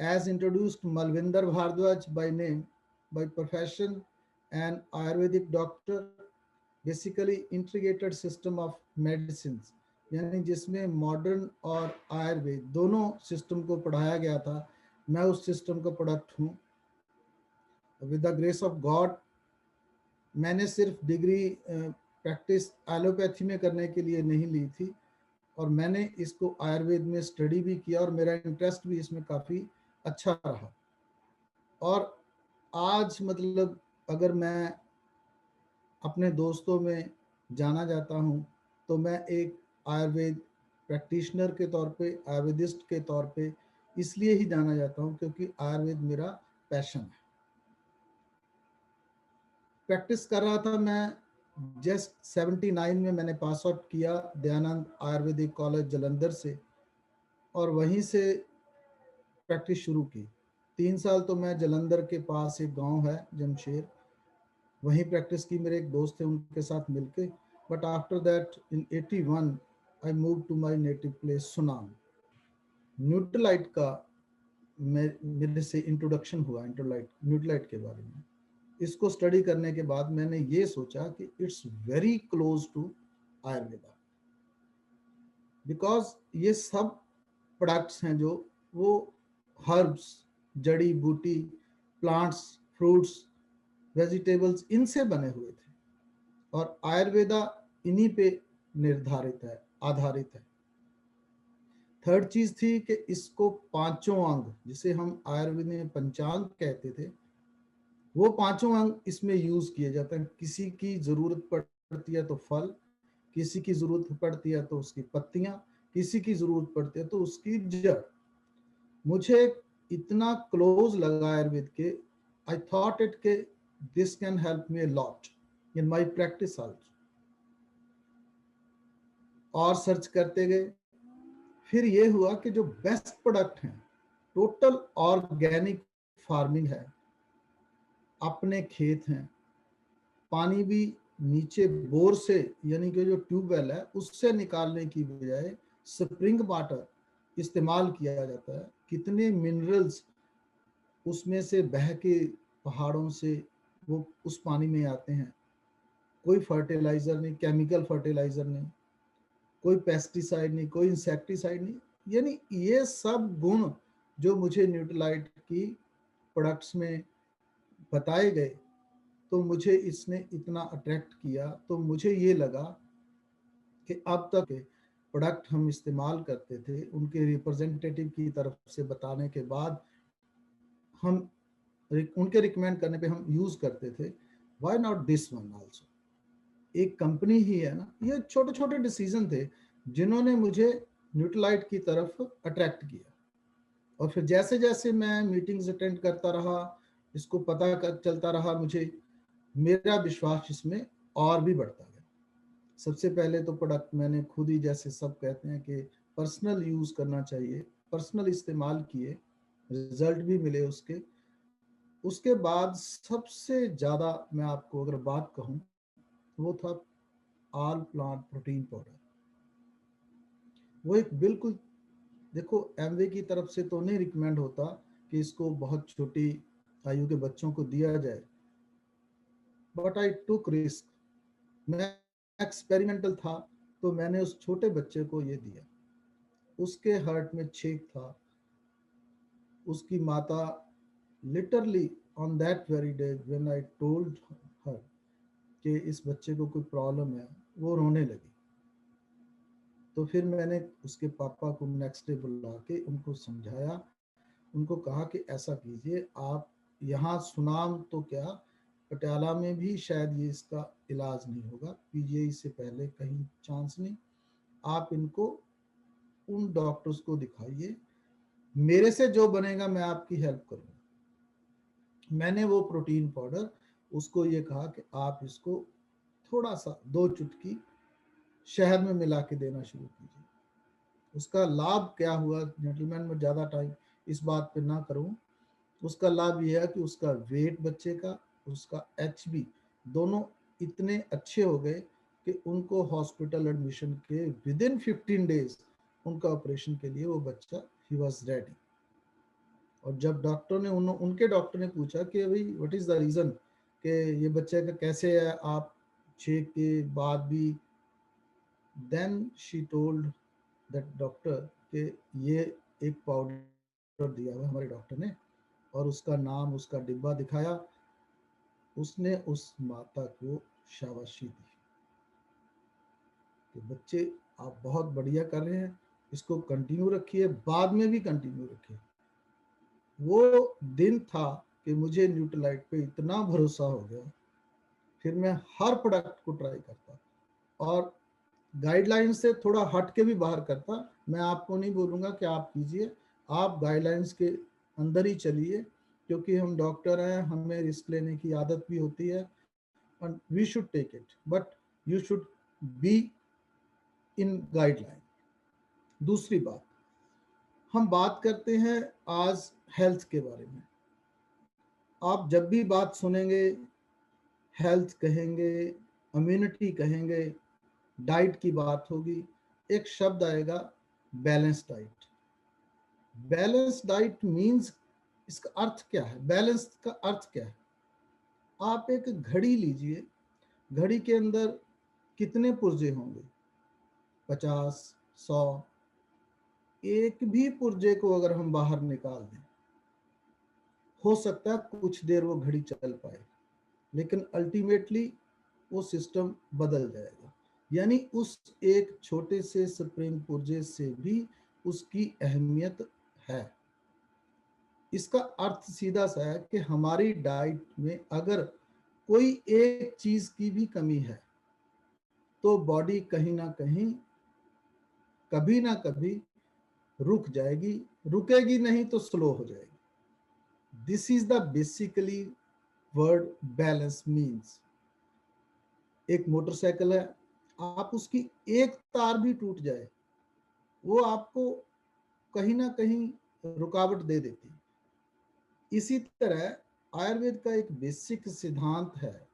as introduced Malvinder Bhardwaj by name, by profession, an Ayurvedic doctor, basically integrated system of medicines, यानी जिसमें modern और आयुर्वेद दोनों system को पढ़ाया गया था, मैं उस सिस्टम का प्रोडक्ट हूँ। With the grace of God मैंने सिर्फ डिग्री प्रैक्टिस एलोपैथी में करने के लिए नहीं ली थी, और मैंने इसको आयुर्वेद में स्टडी भी किया, और मेरा इंटरेस्ट भी इसमें काफ़ी अच्छा रहा। और आज मतलब अगर मैं अपने दोस्तों में जाना जाता हूँ तो मैं एक आयुर्वेद प्रैक्टिशनर के तौर पे, आयुर्वेदिस्ट के तौर पे इसलिए ही जाना जाता हूँ क्योंकि आयुर्वेद मेरा पैशन है। प्रैक्टिस कर रहा था मैं, जस्ट 79 में मैंने पास आउट किया दयानंद आयुर्वेदिक कॉलेज जलंधर से, और वहीं से प्रैक्टिस शुरू की। 3 साल तो मैं जलंधर के पास एक गांव है जमशेर, वहीं प्रैक्टिस की, मेरे एक दोस्त थे उनके साथ मिलके। But after that in 81 I move to my native place Sunam. Nutrilite का मेरे से इंट्रोडक्शन हुआ, न्यूट्रलाइट के बारे में। इसको स्टडी करने के बाद मैंने ये सोचा कि it's very close to Ayurveda, because ये सब प्रोडक्ट्स हैं जो वो हर्ब्स, जड़ी बूटी, प्लांट्स, फ्रूट्स, वेजिटेबल्स, इनसे बने हुए थे, और आयुर्वेदा इन्हीं पे निर्धारित है, आधारित है। थर्ड चीज थी कि इसको पांचों अंग, जिसे हम आयुर्वेद में पंचांग कहते थे, वो पांचों अंग इसमें यूज किए जाते हैं। किसी की जरूरत पड़ती है तो फल, किसी की जरूरत पड़ती है तो उसकी पत्तियां, किसी की जरूरत पड़ती है तो उसकी जड़। मुझे इतना क्लोज लगा आयुर्वेद के, आई थॉट इट के this can help me a lot in my practice also. और सर्च करते गए, फिर ये हुआ कि जो बेस्ट प्रोडक्ट हैं, टोटल ऑर्गेनिक फार्मिंग है, अपने खेत हैं, पानी भी नीचे बोर से, यानी कि जो ट्यूबवेल है उससे निकालने की बजाय स्प्रिंग वाटर इस्तेमाल किया जाता है। कितने मिनरल्स उसमें से बह के पहाड़ों से वो उस पानी में आते हैं। कोई फर्टिलाइजर नहीं, केमिकल फर्टिलाइजर नहीं, कोई पेस्टिसाइड नहीं, कोई इंसेक्टिसाइड नहीं। यानी ये सब गुण जो मुझे न्यूट्रलाइट की प्रोडक्ट्स में बताए गए, तो मुझे इसने इतना अट्रैक्ट किया। तो मुझे ये लगा कि अब तक के प्रोडक्ट हम इस्तेमाल करते थे, उनके रिप्रेजेंटेटिव की तरफ से बताने के बाद हम उनके रिकमेंड करने पे हम यूज करते थे, why not this one also. एक कंपनी ही है ना, ये छोटे छोटे डिसीजन थे जिन्होंने मुझे न्यूट्रलाइट की तरफ अट्रैक्ट किया। और फिर जैसे जैसे मैं मीटिंग्स अटेंड करता रहा, इसको पता चलता रहा मुझे, मेरा विश्वास इसमें और भी बढ़ता गया। सबसे पहले तो प्रोडक्ट मैंने खुद ही, जैसे सब कहते हैं कि पर्सनल यूज करना चाहिए, पर्सनल इस्तेमाल किए, रिजल्ट भी मिले उसके। उसके बाद सबसे ज़्यादा मैं आपको अगर बात कहूँ, वो था ऑल प्लांट प्रोटीन पाउडर। वो एक बिल्कुल, देखो एमवे की तरफ से तो नहीं रिकमेंड होता कि इसको बहुत छोटी आयु के बच्चों को दिया जाए, बट आई टुक रिस्क। मैं एक्सपेरिमेंटल था, तो मैंने उस छोटे बच्चे को ये दिया। उसके हार्ट में छेद था। उसकी माता literally on that very day when I told her कि इस बच्चे को कोई प्रॉब्लम है, वो रोने लगी। तो फिर मैंने उसके पापा को नेक्स्ट डे बुला के उनको समझाया, उनको कहा कि ऐसा कीजिए आप, यहाँ सुनाम तो क्या, पटियाला में भी शायद ये इसका इलाज नहीं होगा, पीजीआई से पहले कहीं चांस नहीं, आप इनको उन डॉक्टर्स को दिखाइए, मेरे से जो बनेगा मैं आपकी हेल्प करूँगा। मैंने वो प्रोटीन पाउडर उसको ये कहा कि आप इसको थोड़ा सा 2 चुटकी शहद में मिला के देना शुरू कीजिए। उसका लाभ क्या हुआ जेंटलमैन, में ज़्यादा टाइम इस बात पे ना करूं। उसका लाभ यह है कि उसका वेट बच्चे का, उसका एचबी दोनों इतने अच्छे हो गए कि उनको हॉस्पिटल एडमिशन के विद इन 15 डेज उनका ऑपरेशन के लिए वो बच्चा ही वॉज रेडी। और जब डॉक्टर ने उनके डॉक्टर ने पूछा कि भाई व्हाट इज द रीजन कि ये बच्चे का कैसे है आप 6 के बाद भी, then she told that doctor कि ये एक पाउडर दिया हुआ हमारे डॉक्टर ने, और उसका नाम उसका डिब्बा दिखाया। उसने उस माता को शाबाशी दी कि बच्चे आप बहुत बढ़िया कर रहे हैं, इसको कंटिन्यू रखिए, बाद में भी कंटिन्यू रखिए। वो दिन था कि मुझे न्यूट्रलाइट पे इतना भरोसा हो गया, फिर मैं हर प्रोडक्ट को ट्राई करता और गाइडलाइन से थोड़ा हट के भी बाहर करता। मैं आपको नहीं बोलूँगा कि आप कीजिए, आप गाइडलाइंस के अंदर ही चलिए, क्योंकि हम डॉक्टर हैं, हमें रिस्क लेने की आदत भी होती है, and we should take it, but you should be in guideline। दूसरी बात, हम बात करते हैं आज हेल्थ के बारे में। आप जब भी बात सुनेंगे, हेल्थ कहेंगे, इम्यूनिटी कहेंगे, डाइट की बात होगी, एक शब्द आएगा balance diet. Balance diet means, इसका अर्थ क्या है, बैलेंस का अर्थ क्या है? आप एक घड़ी लीजिए, घड़ी के अंदर कितने पुर्जे होंगे? 50, 100। एक भी पुर्जे को अगर हम बाहर निकाल दें, हो सकता है कुछ देर वो घड़ी चल पाए, लेकिन अल्टीमेटली वो सिस्टम बदल जाएगा। यानी उस एक छोटे से स्प्रिंग पुर्जे से भी उसकी अहमियत है। इसका अर्थ सीधा सा है कि हमारी डाइट में अगर कोई एक चीज की भी कमी है, तो बॉडी कहीं ना कहीं कभी ना कभी रुक जाएगी, रुकेगी नहीं तो स्लो हो जाएगी। This is the basically word balance means. एक मोटरसाइकिल है, आप उसकी एक तार भी टूट जाए, वो आपको कहीं ना कहीं रुकावट दे देती है। इसी तरह आयुर्वेद का एक बेसिक सिद्धांत है,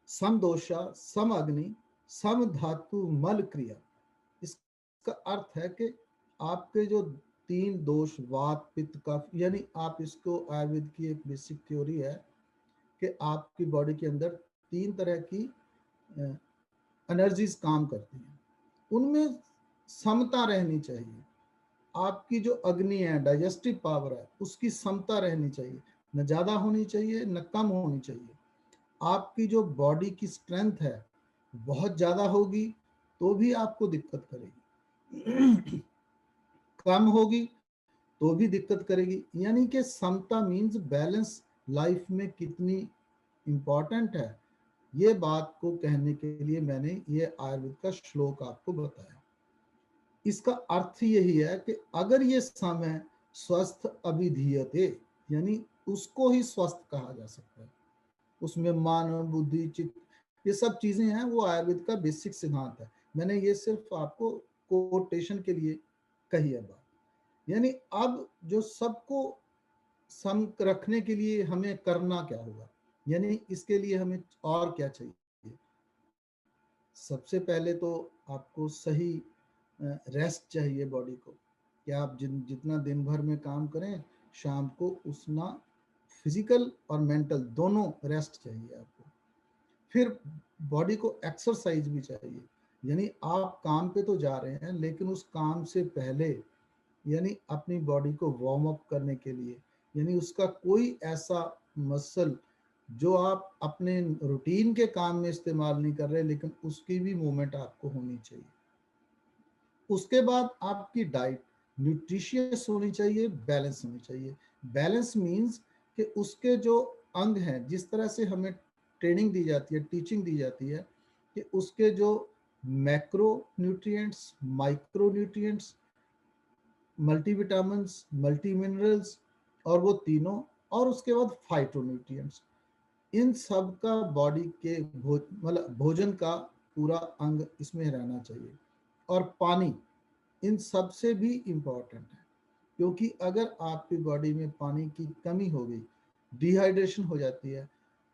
सम दोषा सम अग्नि सम धातु मल क्रिया। इसका अर्थ है कि आपके जो 3 दोष, वात पित्त कफ, यानी आप इसको, आयुर्वेद की एक बेसिक थ्योरी है कि आपकी बॉडी के अंदर 3 तरह की एनर्जीज काम करती हैं, उनमें समता रहनी चाहिए। आपकी जो अग्नि है, डाइजेस्टिव पावर है, उसकी समता रहनी चाहिए, न ज्यादा होनी चाहिए न कम होनी चाहिए। आपकी जो बॉडी की स्ट्रेंथ है, बहुत ज्यादा होगी तो भी आपको दिक्कत करेगी, कम होगी तो भी दिक्कत करेगी। यानी कि समता मीन्स बैलेंस लाइफ में कितनी इंपॉर्टेंट है, ये बात को कहने के लिए मैंने ये आयुर्वेद का श्लोक आपको बताया। इसका अर्थ यही है कि अगर ये समय स्वस्थ अभिधीयते, यानी उसको ही स्वस्थ कहा जा सकता है, उसमें मन बुद्धि चित्त ये सब चीजें हैं, वो आयुर्वेद का बेसिक सिद्धांत है। मैंने ये सिर्फ आपको कोटेशन के लिए कही है बात। यानी अब जो सबको सम रखने के लिए हमें करना क्या होगा, यानी इसके लिए हमें और क्या चाहिए? सबसे पहले तो आपको सही रेस्ट चाहिए बॉडी को, कि आप जितना दिन भर में काम करें, शाम को उतना फिजिकल और मेंटल दोनों रेस्ट चाहिए आपको। फिर बॉडी को एक्सरसाइज भी चाहिए, यानी आप काम पे तो जा रहे हैं, लेकिन उस काम से पहले यानी अपनी बॉडी को वार्म अप करने के लिए, यानी उसका कोई ऐसा मसल जो आप अपने रूटीन के काम में इस्तेमाल नहीं कर रहे, लेकिन उसकी भी मूवमेंट आपको होनी चाहिए। उसके बाद आपकी डाइट न्यूट्रिशियस होनी चाहिए, बैलेंस होनी चाहिए। बैलेंस मीन्स कि उसके जो अंग हैं, जिस तरह से हमें ट्रेनिंग दी जाती है, टीचिंग दी जाती है कि उसके जो macro nutrients, micro nutrients, multivitamins, multi minerals और वो तीनों, और उसके बाद फाइटोन्यूट्रिएंट्स, इन सब का बॉडी के मतलब भोजन का पूरा अंग इसमें रहना चाहिए। और पानी इन सब से भी इम्पोर्टेंट है, क्योंकि अगर आपकी बॉडी में पानी की कमी हो गई, डिहाइड्रेशन हो जाती है,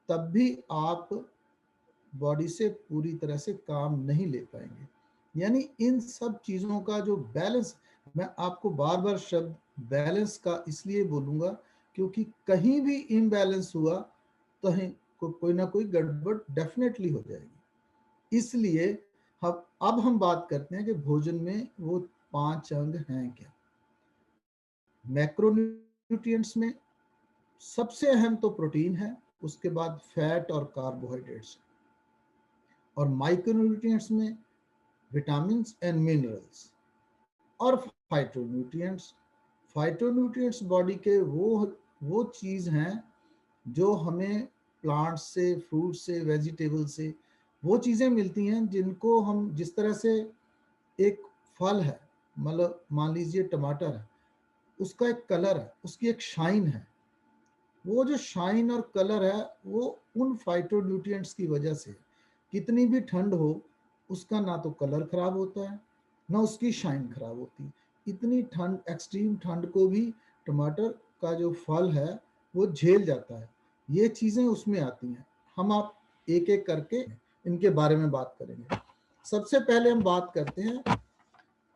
तब भी आप बॉडी से पूरी तरह से काम नहीं ले पाएंगे। यानी इन सब चीज़ों का जो बैलेंस, मैं आपको बार बार शब्द बैलेंस का इसलिए बोलूंगा क्योंकि कहीं भी इम्बैलेंस हुआ तो कोई ना कोई गड़बड़ डेफिनेटली हो जाएगी। इसलिए अब हम बात करते हैं कि भोजन में वो 5 अंग हैं क्या। मैक्रोन्यूट्रिएंट्स में सबसे अहम तो प्रोटीन है, उसके बाद फैट और कार्बोहाइड्रेट्स, और माइक्रोन्यूट्रिएंट्स में विटामिन एंड मिनरल्स, और फाइटोन्यूट्रिएंट्स। फाइटोन्यूट्रिएंट्स बॉडी के वो चीज हैं जो हमें प्लांट से, फ्रूट से, वेजिटेबल से वो चीजें मिलती हैं जिनको हम, जिस तरह से एक फल है, मतलब मान लीजिए टमाटर है, उसका एक कलर है, उसकी एक शाइन है, वो जो शाइन और कलर है वो उन फाइटोन्यूट्रिएंट्स की वजह से, कितनी भी ठंड हो उसका ना तो कलर खराब होता है ना उसकी शाइन खराब होती। इतनी ठंड, एक्सट्रीम ठंड को भी टमाटर का जो फल है वो झेल जाता है। ये चीजें उसमें आती हैं। हम आप एक एक करके इनके बारे में बात करेंगे। सबसे पहले हम बात करते हैं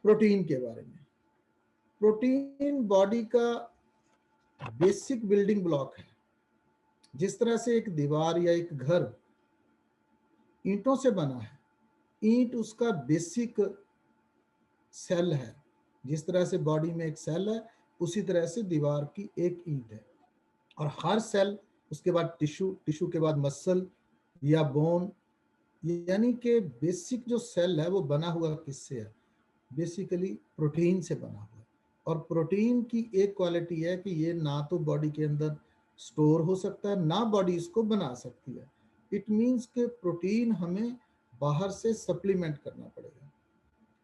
प्रोटीन के बारे में। प्रोटीन बॉडी का बेसिक बिल्डिंग ब्लॉक है। जिस तरह से एक दीवार या एक घर ईंटों से बना है, ईंट उसका बेसिक सेल है, जिस तरह से बॉडी में एक सेल है उसी तरह से दीवार की एक ईंट है। और हर सेल, उसके बाद टिश्यू, टिश्यू के बाद मसल या बोन, यानी कि बेसिक जो सेल है वो बना हुआ किससे है? बेसिकली प्रोटीन से बना हुआ है। और प्रोटीन की एक क्वालिटी है कि ये ना तो बॉडी के अंदर स्टोर हो सकता है ना बॉडी इसको बना सकती है। इट मीन्स के प्रोटीन हमें बाहर से सप्लीमेंट करना पड़ेगा।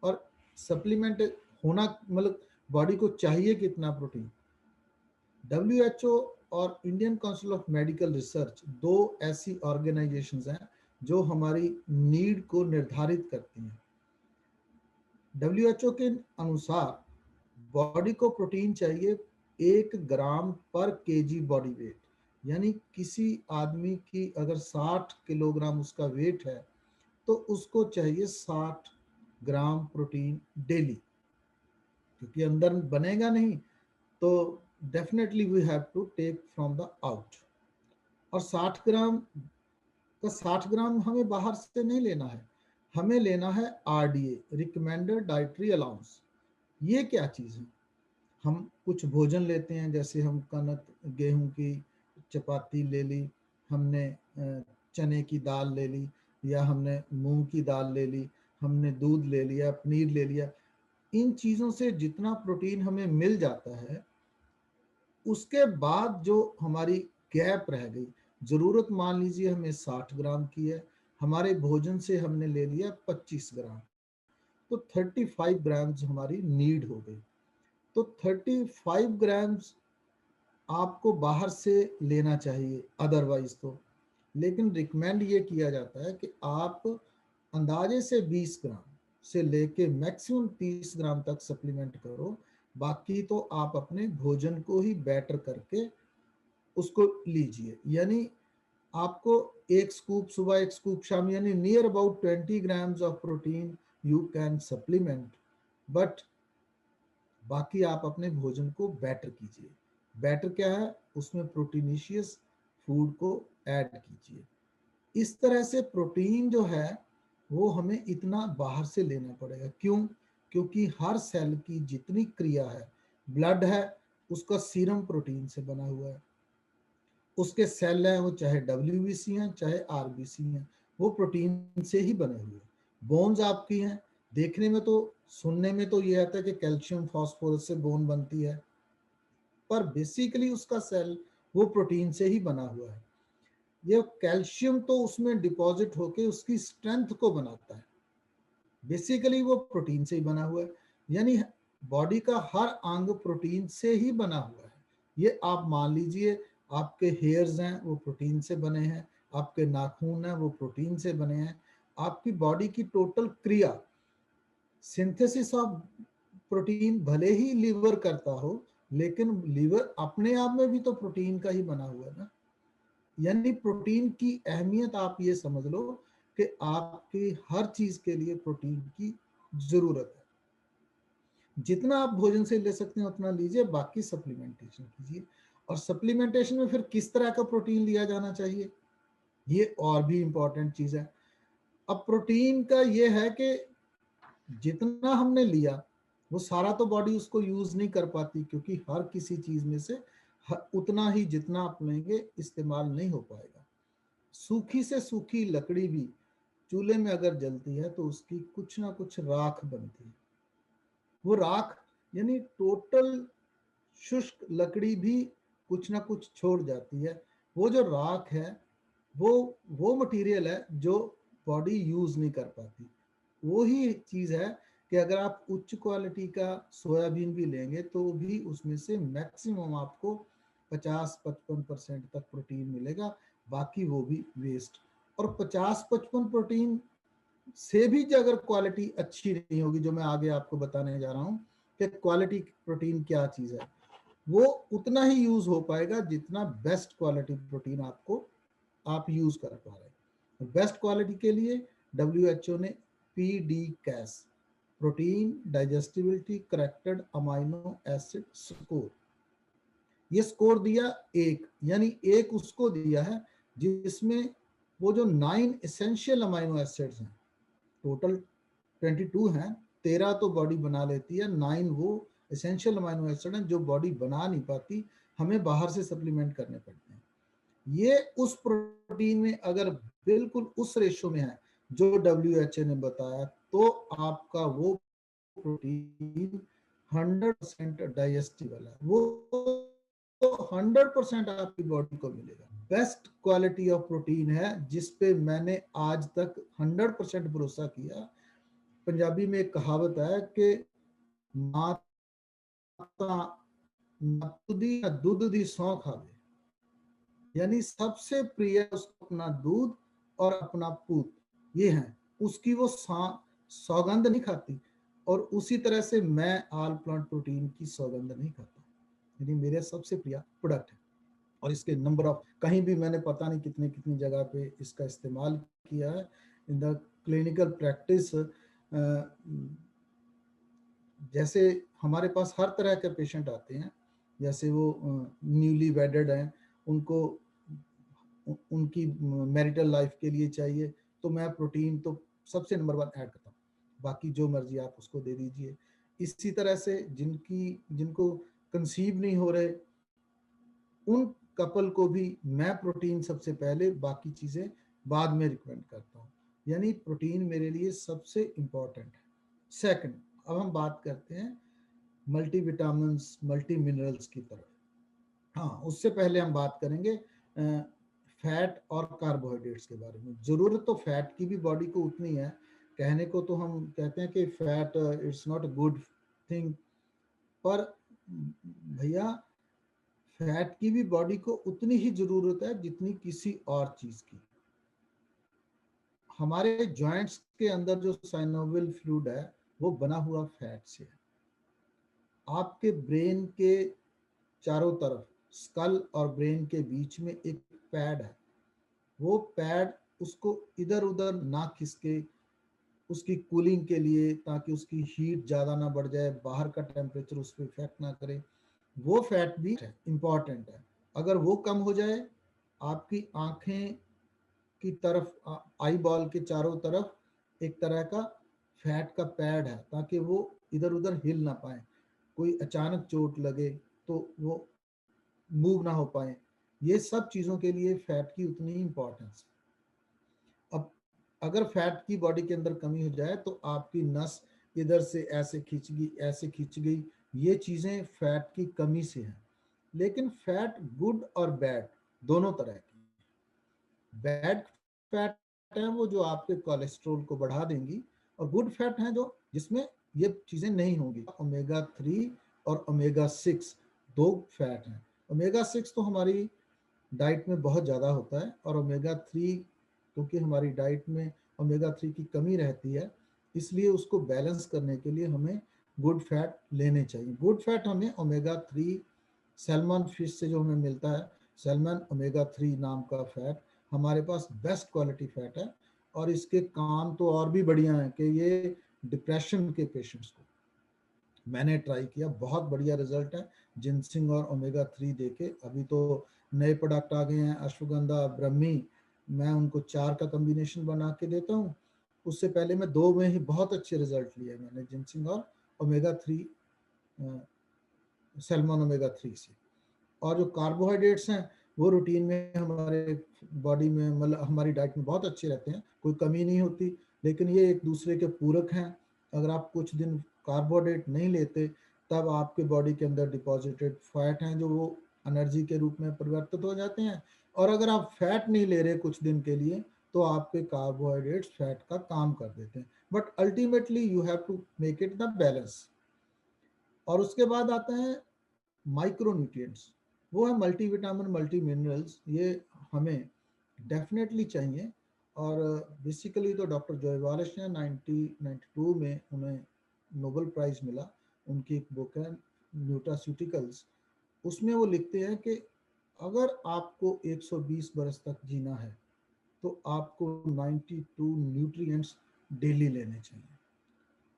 और सप्लीमेंट होना मतलब बॉडी को चाहिए कितना प्रोटीन? WHO और Indian council of medical research, दो ऐसी ऑर्गेनाइजेशंस हैं जो हमारी नीड को निर्धारित करती हैं। WHO के अनुसार बॉडी को प्रोटीन चाहिए 1 ग्राम पर केजी बॉडी वेट, यानी किसी आदमी की अगर 60 किलोग्राम उसका वेट है तो उसको चाहिए 60 ग्राम प्रोटीन डेली, क्योंकि अंदर बनेगा नहीं तो definitely we have to take from the out. और 60 ग्राम का 60 ग्राम हमें बाहर से नहीं लेना है, हमें लेना है RDA, रिकमेंडेड डाइटरी अलाउंस। ये क्या चीज़ है? हम कुछ भोजन लेते हैं, जैसे हम कनक, गेहूं की चपाती ले ली, हमने चने की दाल ले ली, या हमने मूंग की दाल ले ली, हमने दूध ले लिया, पनीर ले लिया। इन चीज़ों से जितना प्रोटीन हमें मिल जाता है, उसके बाद जो हमारी गैप रह गई, ज़रूरत मान लीजिए हमें 60 ग्राम की है, हमारे भोजन से हमने ले लिया 25 ग्राम, तो 35 ग्राम्स हमारी नीड हो गई। तो 35 ग्राम्स आपको बाहर से लेना चाहिए अदरवाइज तो। लेकिन रिकमेंड ये किया जाता है कि आप अंदाजे से 20 ग्राम से लेके मैक्सिमम 30 ग्राम तक सप्लीमेंट करो। बाकी तो आप अपने भोजन को ही बेटर करके उसको लीजिए। यानी आपको 1 स्कूप सुबह, 1 स्कूप शाम, यानी near about 20 grams of protein you can supplement. But बाकी आप अपने भोजन को बेटर कीजिए। बेटर क्या है? उसमें प्रोटीनिशियस फूड को ऐड कीजिए। इस तरह से प्रोटीन जो है वो हमें इतना बाहर से लेना पड़ेगा। क्यों? क्योंकि हर सेल की जितनी क्रिया है, ब्लड है उसका सीरम प्रोटीन से बना हुआ है, उसके सेल हैं वो चाहे WBC हैं चाहे RBC हैं, वो प्रोटीन से ही बने हुए हैं। बोन्स आपकी हैं, देखने में तो, सुनने में तो ये आता है कि कैल्शियम फास्फोरस से बोन बनती है, पर बेसिकली उसका सेल वो प्रोटीन से ही बना हुआ है। ये कैल्शियम तो उसमें डिपॉजिट होके उसकी स्ट्रेंथ को बनाता है, बेसिकली वो प्रोटीन से ही बना हुआ है। यानी बॉडी का हर अंग प्रोटीन से ही बना हुआ है। ये आप मान लीजिए, आपके हेयर्स हैं वो प्रोटीन से बने हैं, आपके नाखून हैं वो प्रोटीन से बने हैं। आपकी बॉडी की टोटल क्रिया, सिंथेसिस ऑफ प्रोटीन भले ही लीवर करता हो, लेकिन लीवर अपने आप में भी तो प्रोटीन का ही बना हुआ है ना। यानी प्रोटीन की अहमियत आप ये समझ लो कि आपकी हर चीज के लिए प्रोटीन की जरूरत है। जितना आप भोजन से ले सकते हैं उतना लीजिए, बाकी सप्लीमेंटेशन कीजिए। और सप्लीमेंटेशन में फिर किस तरह का प्रोटीन लिया जाना चाहिए, ये और भी इंपॉर्टेंट चीज है। अब प्रोटीन का ये है कि जितना हमने लिया वो सारा तो बॉडी उसको यूज नहीं कर पाती, क्योंकि हर किसी चीज में से उतना ही जितना आप लेंगे इस्तेमाल नहीं हो पाएगा। सूखी से सूखी लकड़ी भी चूल्हे में अगर जलती है तो उसकी कुछ ना कुछ राख बनती है। वो राख यानी टोटल शुष्क लकड़ी भी कुछ ना कुछ छोड़ जाती है। वो जो राख है वो मटेरियल है जो बॉडी यूज नहीं कर पाती। वो ही चीज है कि अगर आप उच्च क्वालिटी का सोयाबीन भी लेंगे तो भी उसमें से मैक्सिमम आपको 50-55% तक प्रोटीन मिलेगा, बाकी वो भी वेस्ट। और 50-55 प्रोटीन से भी जो अगर क्वालिटी अच्छी नहीं होगी, जो मैं आगे आपको बताने जा रहा हूँ कि क्वालिटी प्रोटीन क्या चीज है, वो उतना ही यूज हो पाएगा जितना बेस्ट क्वालिटी प्रोटीन आपको आप यूज कर पा रहे हैं। बेस्ट क्वालिटी के लिए WHO ने PD CAAS, protein digestibility corrected amino acid score, ये स्कोर दिया एक, यानी एक उसको दिया है जिसमें वो जो 9 एसेंशियल अमाइनो एसिड्स हैं, टोटल 22 हैं, 13 तो बॉडी बना लेती है, 9 वो एसेंशियल अमाइनो एसिड हैं जो बॉडी बना नहीं पाती, हमें बाहर से सप्लीमेंट करने पड़ते हैं। ये उस प्रोटीन में अगर बिल्कुल उस रेशो में है जो WHO ने बताया, तो आपका वो प्रोटीन 100% डाइजेस्टिबल है, वो 100% आपकी बॉडी को मिलेगा। बेस्ट क्वालिटी ऑफ प्रोटीन है जिस पे मैंने आज तक 100% भरोसा किया। पंजाबी में एक कहावत है कि माता ना दूध दी सौ खावे, यानी सबसे प्रिय उसको अपना दूध और अपना पूत, ये है उसकी, वो सौगंध नहीं खाती। और उसी तरह से मैं आल प्लांट प्रोटीन की सौगंध नहीं खाता, यानी मेरे सबसे प्रिय प्रोडक्ट है। और इसके नंबर ऑफ, कहीं भी मैंने पता नहीं कितनी कितनी जगह पे इसका इस्तेमाल किया है इन द क्लिनिकल प्रैक्टिस। जैसे हमारे पास हर तरह के पेशेंट आते हैं, जैसे वो न्यूली वेडेड हैं, उनको उनकी मैरिटल लाइफ के लिए चाहिए, तो मैं प्रोटीन तो सबसे नंबर 1 ऐड करता हूँ, बाकी जो मर्जी आप उसको दे दीजिए। इसी तरह से जिनको कंसीव नहीं हो रहे, उन कपल को भी मैं प्रोटीन सबसे पहले, बाकी चीजें बाद में रिकमेंड करता हूँ। यानी प्रोटीन मेरे लिए सबसे इंपॉर्टेंट है। सेकंड, अब हम बात करते हैं मल्टीविटामिन मल्टी मिनरल्स की तरफ। हाँ, उससे पहले हम बात करेंगे फैट और कार्बोहाइड्रेट्स के बारे में। जरूरत तो फैट की भी बॉडी को उतनी है, कहने को तो हम कहते हैं कि fat it's not a good thing, पर भैया फैट की भी बॉडी को उतनी ही जरूरत है जितनी किसी और चीज की। हमारे जॉइंट्स के अंदर जो साइनोवियल फ्लूइड है वो बना हुआ फैट से है। आपके ब्रेन के चारों तरफ, स्कल और ब्रेन के बीच में एक पैड है, वो पैड उसको इधर उधर ना खिसके, उसकी कूलिंग के लिए, ताकि उसकी हीट ज़्यादा ना बढ़ जाए, बाहर का टेम्परेचर उस पर इफेक्ट ना करे, वो फैट भी इम्पॉर्टेंट है। अगर वो कम हो जाए, आपकी आंखें की तरफ, आई बॉल के चारों तरफ एक तरह का फैट का पैड है, ताकि वो इधर उधर हिल ना पाए, कोई अचानक चोट लगे तो वो मूव ना हो पाए। ये सब चीज़ों के लिए फैट की उतनी ही इंपॉर्टेंस। अब अगर फैट की बॉडी के अंदर कमी हो जाए तो आपकी नस इधर से ऐसे खींच गई, ऐसे खींच गई, ये चीज़ें फैट की कमी से हैं। लेकिन फैट गुड और बैड दोनों तरह की। बैड फैट है वो जो आपके कोलेस्ट्रोल को बढ़ा देंगी, और गुड फैट है जो जिसमें ये चीजें नहीं होंगी। ओमेगा 3 और ओमेगा 6 दो फैट हैं। ओमेगा 6 तो हमारी डाइट में बहुत ज़्यादा होता है, और ओमेगा 3 क्योंकि हमारी डाइट में ओमेगा 3 की कमी रहती है, इसलिए उसको बैलेंस करने के लिए हमें गुड फैट लेने चाहिए। गुड फैट हमें ओमेगा 3 सैल्मन फिश से जो हमें मिलता है, सैल्मन ओमेगा 3 नाम का फैट हमारे पास बेस्ट क्वालिटी फैट है। और इसके काम तो और भी बढ़िया है कि ये डिप्रेशन के पेशेंट्स को, मैंने ट्राई किया, बहुत बढ़िया रिजल्ट है जिनसिंग और ओमेगा 3 देके। अभी तो नए प्रोडक्ट आ गए हैं, अश्वगंधा, ब्रह्मी, मैं उनको 4 का कॉम्बिनेशन बना के देता हूँ। उससे पहले मैं 2 में ही बहुत अच्छे रिजल्ट लिए मैंने, जिनसिंग और ओमेगा 3, सैल्मन ओमेगा 3 से। और जो कार्बोहाइड्रेट्स हैं वो रूटीन में हमारे बॉडी में, मतलब हमारी डाइट में बहुत अच्छे रहते हैं, कोई कमी नहीं होती। लेकिन ये एक दूसरे के पूरक हैं। अगर आप कुछ दिन कार्बोहाइड्रेट नहीं लेते, तब आपके बॉडी के अंदर डिपॉजिटेड फैट हैं जो वो एनर्जी के रूप में परिवर्तित हो जाते हैं। और अगर आप फैट नहीं ले रहे कुछ दिन के लिए, तो आपके कार्बोहाइड्रेट्स फैट का काम कर देते हैं। But ultimately you have to make it the balance. और उसके बाद आते हैं माइक्रोन्यूट्रिएंट्स। वो है मल्टीविटामिन, मल्टी मिनरल्स, ये हमें डेफिनेटली चाहिए। और बेसिकली तो डॉक्टर जॉय वालिश ने 1992 में उन्हें नोबेल प्राइज मिला। उनकी एक बुक है न्यूट्रास्यूटिकल्स, उसमें वो लिखते हैं कि अगर आपको 120 बरस तक जीना है तो आपको 92 न्यूट्रिएंट्स डेली लेने चाहिए,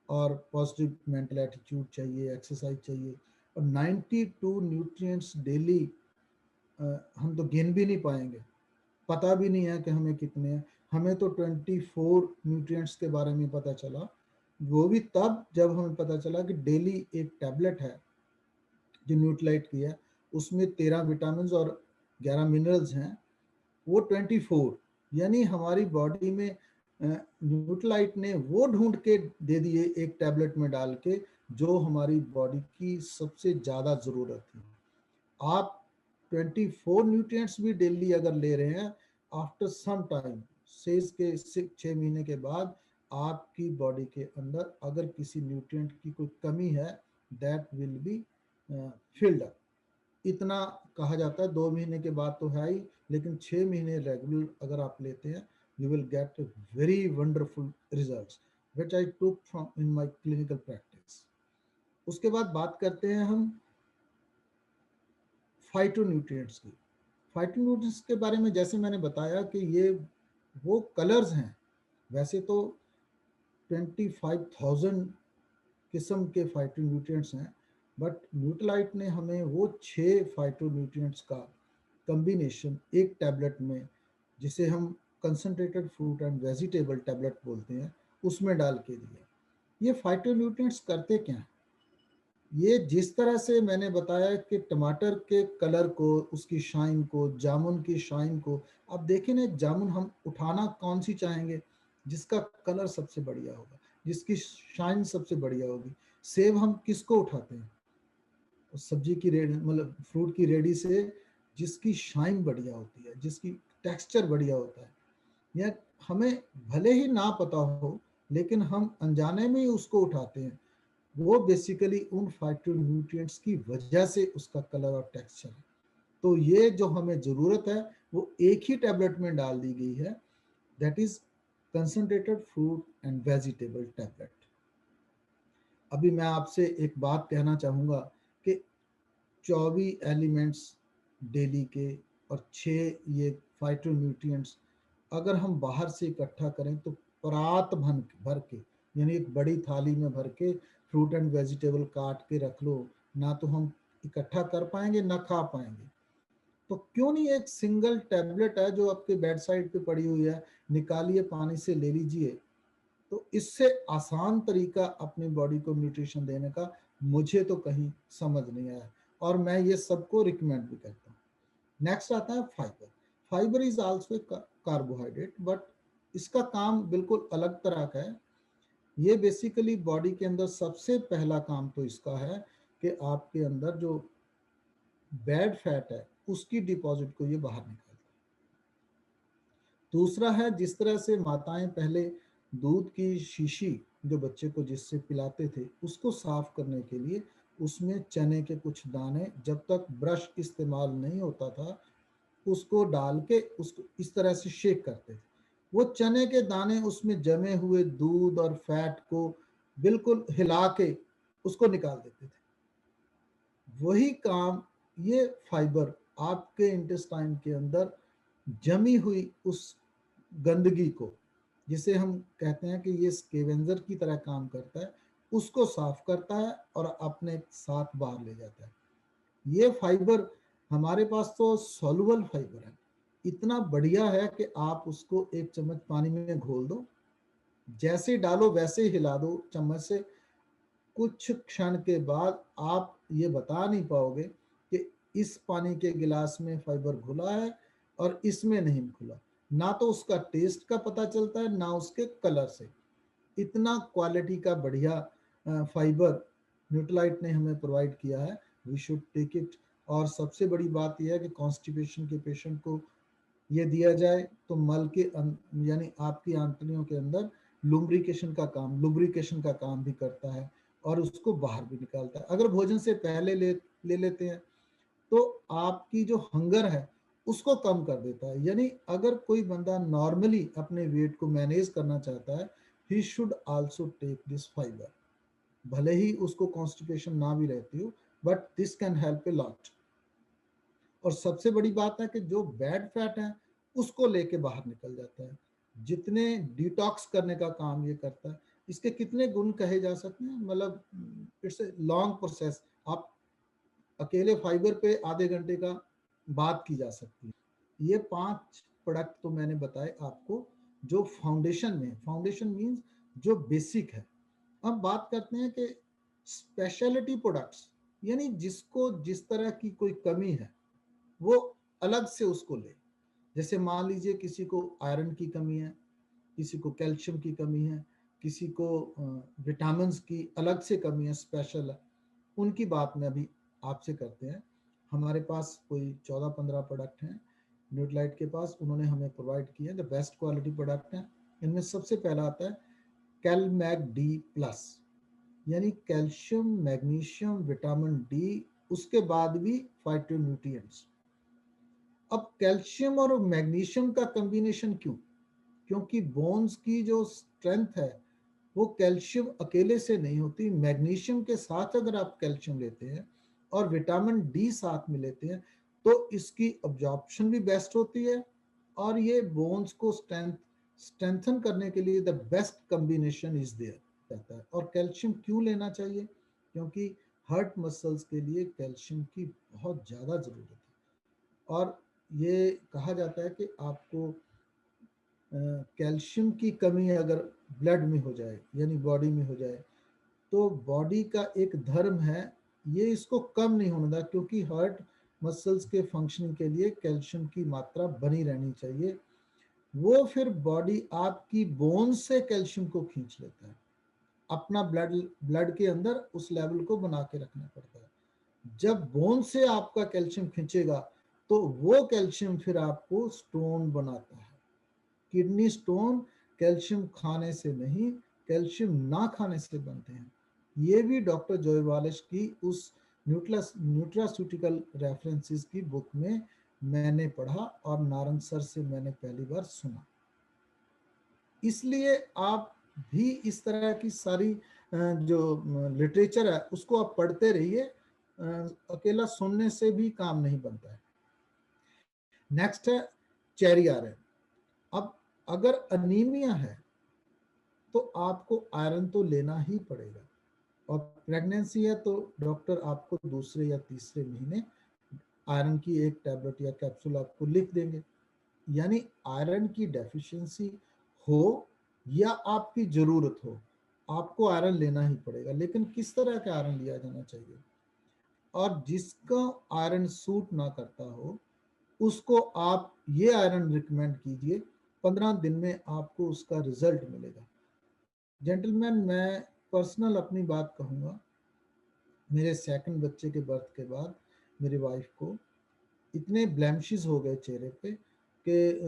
और पॉजिटिव मेंटल एटीट्यूड चाहिए, एक्सरसाइज चाहिए। और 92 न्यूट्रिएंट्स डेली हम तो गिन भी नहीं पाएंगे, पता भी नहीं है कि हमें कितने हैं। हमें तो 24 न्यूट्रिएंट्स के बारे में पता चला, वो भी तब जब हमें पता चला कि डेली एक टैबलेट है जो न्यूट्रालाइट की है, उसमें 13 विटामिन और 11 मिनरल्स हैं। वो 24, यानी हमारी बॉडी में न्यूट्रालाइट ने वो ढूंढ के दे दिए एक टैबलेट में डाल के, जो हमारी बॉडी की सबसे ज़्यादा ज़रूरत थी। आप 24 न्यूट्रिएंट्स भी डेली अगर ले रहे हैं, आफ्टर सम टाइम, 6 महीने के बाद, आपकी बॉडी के अंदर अगर किसी न्यूट्रिएंट की कोई कमी है, that will be filled up. इतना कहा जाता है। 2 महीने के बाद तो है ही, लेकिन 6 महीने रेगुलर अगर आप लेते हैं, you will get very wonderful results which I took from in my clinical practice. उसके बाद बात करते हैं हम फाइटोन्यूट्रिएंट्स की। फाइटोन्यूट्रिएंट्स के बारे में जैसे मैंने बताया कि ये वो कलर्स हैं। वैसे तो 25,000 किस्म के फाइटोन्यूट्रिएंट्स हैं, बट न्यूट्रालाइट ने हमें वो 6 फाइटोन्यूट्रिएंट्स का कम्बिनेशन एक टैबलेट में, जिसे हम concentrated fruit and vegetable tablet बोलते हैं, उसमें डाल के दिया। ये फाइटोन्यूट्रिएंट्स करते क्या हैं? ये जिस तरह से मैंने बताया कि टमाटर के कलर को, उसकी शाइन को, जामुन की शाइन को, अब देखें ना, जामुन हम उठाना कौन सी चाहेंगे? जिसका कलर सबसे बढ़िया होगा, जिसकी शाइन सबसे बढ़िया होगी। सेब हम किसको उठाते हैं? उस सब्जी की रेडी, मतलब फ्रूट की रेडी से, जिसकी शाइन बढ़िया होती है, जिसकी टेक्सचर बढ़िया होता है। या हमें भले ही ना पता हो, लेकिन हम अनजाने में ही उसको उठाते हैं। वो बेसिकली उन फाइटोन्यूट्रिएंट्स की वजह से उसका कलर और टेक्सचर है। तो ये जो हमें ज़रूरत है, वो एक ही टैबलेट में डाल दी गई है, that is concentrated fruit and vegetable tablet. अभी मैं आपसे एक बात कहना चाहूँगा कि 24 एलिमेंट्स डेली के और 6 ये फाइटोन्यूट्रिएंट्स अगर हम बाहर से इकट्ठा करें, तो परात भर के, यानी एक बड़ी थाली में भर के फ्रूट एंड वेजिटेबल काट के रख लो, ना तो हम इकट्ठा कर पाएंगे ना खा पाएंगे। तो क्यों नहीं एक सिंगल टैबलेट है जो आपके बेड साइड पे पड़ी हुई है, निकालिए, पानी से ले लीजिए। तो इससे आसान तरीका अपनी बॉडी को न्यूट्रिशन देने का मुझे तो कहीं समझ नहीं आया, और मैं ये सबको रिकमेंड भी करता हूँ। नेक्स्ट आता है fibre. Fibre is also carbohydrate, but इसका काम बिल्कुल अलग तरह का है। ये बेसिकली बॉडी के अंदर सबसे पहला काम तो इसका है कि आपके अंदर जो बैड फैट है उसकी डिपॉजिट को ये बाहर निकालता है। दूसरा है, जिस तरह से माताएं पहले दूध की शीशी जो बच्चे को जिससे पिलाते थे, उसको साफ करने के लिए उसमें चने के कुछ दाने, जब तक ब्रश इस्तेमाल नहीं होता था, उसको डाल के उसको इस तरह से शेक करते थे। वो चने के दाने उसमें जमे हुए दूध और फैट को बिल्कुल हिला के उसको निकाल देते थे। वही काम ये फाइबर आपके इंटेस्टाइन के अंदर जमी हुई उस गंदगी को, जिसे हम कहते हैं कि ये स्केवेंजर की तरह काम करता है, उसको साफ करता है और अपने साथ बाहर ले जाता है। ये फाइबर हमारे पास तो सॉल्युबल फाइबर है, इतना बढ़िया है कि आप उसको एक चम्मच पानी में घोल दो, जैसे डालो वैसे ही हिला दो चम्मच से, कुछ क्षण के बाद आप ये बता नहीं पाओगे कि इस पानी के गिलास में फाइबर घुला है और इसमें नहीं घुला। ना तो उसका टेस्ट का पता चलता है, ना उसके कलर से। इतना क्वालिटी का बढ़िया फाइबर न्यूट्रालाइट ने हमें प्रोवाइड किया है, वी शुड टेक इट। और सबसे बड़ी बात यह है कि कॉन्स्टिपेशन के पेशेंट को ये दिया जाए तो मल के यानी आपकी आंतड़ियों के अंदर लुब्रिकेशन का काम भी करता है और उसको बाहर भी निकालता है। अगर भोजन से पहले ले लेते हैं तो आपकी जो हंगर है उसको कम कर देता है। यानी अगर कोई बंदा नॉर्मली अपने वेट को मैनेज करना चाहता है, he should also take this fibre. भले ही उसको कॉन्स्टिपेशन ना भी रहती हो, but this can help a lot. और सबसे बड़ी बात है कि जो बैड फैट है उसको लेके बाहर निकल जाता है, जितने डिटॉक्स करने का काम ये करता है। इसके कितने गुण कहे जा सकते हैं, मतलब इट्स ए लॉन्ग प्रोसेस। आप अकेले फाइबर पे आधे घंटे का बात की जा सकती है। ये 5 प्रोडक्ट तो मैंने बताए आपको जो फाउंडेशन मींस जो बेसिक है। अब बात करते हैं कि स्पेशलिटी प्रोडक्ट्स, यानी जिसको जिस तरह की कोई कमी है वो अलग से उसको ले। जैसे मान लीजिए किसी को आयरन की कमी है, किसी को कैल्शियम की कमी है, किसी को विटामिन की अलग से कमी है, स्पेशल है, उनकी बात में अभी आपसे करते हैं। हमारे पास कोई 14-15 प्रोडक्ट हैं न्यूट्रालाइट के पास, उन्होंने हमें प्रोवाइड किए द बेस्ट क्वालिटी प्रोडक्ट हैं। इनमें सबसे पहला आता है कैलमैग डी प्लस, यानी कैल्शियम, मैग्नीशियम, विटामिन डी, उसके बाद भी फाइटोन्यूट्रिएंट्स। अब कैल्शियम और मैग्नीशियम का कॉम्बिनेशन क्यों? क्योंकि बोन्स की जो स्ट्रेंथ है वो कैल्शियम अकेले से नहीं होती, मैग्नीशियम के साथ अगर आप कैल्शियम लेते हैं और विटामिन डी साथ में लेते हैं तो इसकी अब्जॉर्प्शन भी बेस्ट होती है और ये बोन्स को स्ट्रेंथन करने के लिए the best combination is there रहता है। और कैल्शियम क्यों लेना चाहिए? क्योंकि हार्ट मसल्स के लिए कैल्शियम की बहुत ज़्यादा ज़रूरत है। और ये कहा जाता है कि आपको कैल्शियम की कमी अगर ब्लड में हो जाए यानी बॉडी में हो जाए तो बॉडी का एक धर्म है ये इसको कम नहीं होने देता, क्योंकि हार्ट मसल्स के फंक्शनिंग के लिए कैल्शियम की मात्रा बनी रहनी चाहिए। वो फिर बॉडी आपकी बोन से कैल्शियम को खींच लेता है, अपना ब्लड के अंदर उस लेवल को बना के रखना पड़ता है। जब बोन से आपका कैल्शियम खींचेगा तो वो कैल्शियम फिर आपको स्टोन बनाता है। किडनी स्टोन कैल्शियम खाने से नहीं, कैल्शियम ना खाने से बनते हैं। ये भी डॉक्टर जॉय वालिश की उस न्यूट्रास्यूटिकल रेफरेंसेस की बुक में मैंने पढ़ा और नारंग सर से मैंने पहली बार सुना। इसलिए आप भी इस तरह की सारी जो लिटरेचर है उसको आप पढ़ते रहिए, अकेला सुनने से भी काम नहीं बनता है। नेक्स्ट है चेरी आयरन। अब अगर अनीमिया है तो आपको आयरन तो लेना ही पड़ेगा, और प्रेगनेंसी है तो डॉक्टर आपको दूसरे या तीसरे महीने आयरन की एक टैबलेट या कैप्सूल आपको लिख देंगे। यानी आयरन की डेफिशिएंसी हो या आपकी जरूरत हो, आपको आयरन लेना ही पड़ेगा। लेकिन किस तरह का आयरन लिया जाना चाहिए? और जिसका आयरन सूट ना करता हो उसको आप ये आयरन रिकमेंड कीजिए, 15 दिन में आपको उसका रिजल्ट मिलेगा। जेंटलमैन, मैं पर्सनल अपनी बात कहूँगा, मेरे सेकंड बच्चे के बर्थ के बाद मेरी वाइफ को इतने ब्लैमिशेस हो गए चेहरे पे कि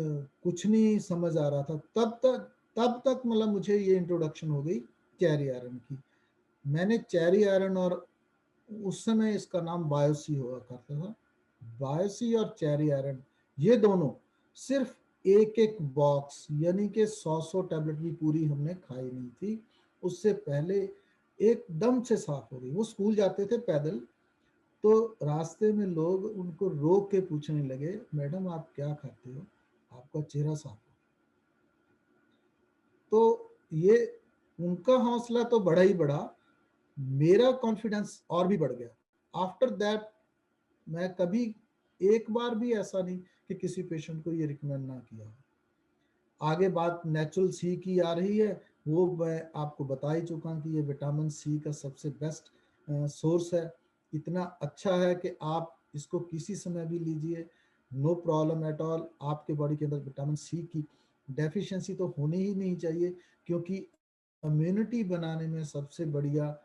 कुछ नहीं समझ आ रहा था। तब तक मतलब मुझे ये इंट्रोडक्शन हो गई चेरी आयरन की। मैंने चेरी आयरन, और उस समय इसका नाम बायोसी हुआ करता था, बायोसी और चेरी आयरन ये दोनों सिर्फ एक एक बॉक्स यानी कि 100 टैबलेट भी पूरी हमने खाई नहीं थी, उससे पहले एकदम से साफ हो गई। वो स्कूल जाते थे पैदल, तो रास्ते में लोग उनको रोक के पूछने लगे, मैडम आप क्या खाते हो, आपका चेहरा साफ हो। तो ये उनका हौसला तो बड़ा ही बड़ा, मेरा कॉन्फिडेंस और भी बढ़ गया। आफ्टर दैट मैं कभी एक बार भी ऐसा नहीं कि किसी पेशेंट को ये रिकमेंड ना किया हो। आगे बात नेचुरल सी की आ रही है, वो मैं आपको बता ही चुका कि ये विटामिन सी का सबसे बेस्ट सोर्स है। इतना अच्छा है कि आप इसको किसी समय भी लीजिए, नो प्रॉब्लम एट ऑल। आपके बॉडी के अंदर विटामिन सी की डेफिशिएंसी तो होनी ही नहीं चाहिए, क्योंकि इम्यूनिटी बनाने में सबसे बढ़िया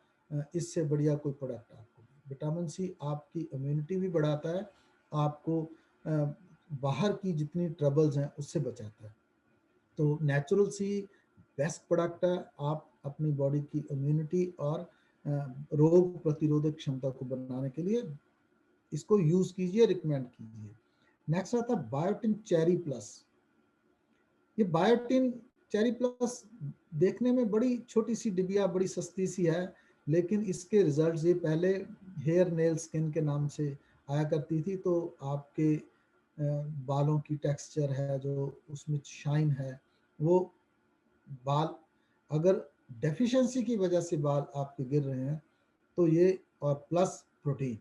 इससे बढ़िया कोई प्रोडक्ट आपको नहीं। विटामिन सी आपकी इम्यूनिटी भी बढ़ाता है, आपको बाहर की जितनी ट्रबल्स हैं उससे बचाता है। तो नेचुरल सी बेस्ट प्रोडक्ट है। आप अपनी बॉडी की इम्यूनिटी और रोग प्रतिरोधक क्षमता को बनाने के लिए इसको यूज कीजिए, रिकमेंड कीजिए। नेक्स्ट आता है बायोटिन चेरी प्लस। ये बायोटिन चेरी प्लस देखने में बड़ी छोटी सी डिबिया, बड़ी सस्ती सी है, लेकिन इसके रिजल्ट्स, ये पहले हेयर नेल स्किन के नाम से आया करती थी। तो आपके बालों की टेक्सचर है जो उसमें शाइन है, वो बाल अगर डेफिशिएंसी की वजह से बाल आपके गिर रहे हैं तो ये, और प्लस प्रोटीन।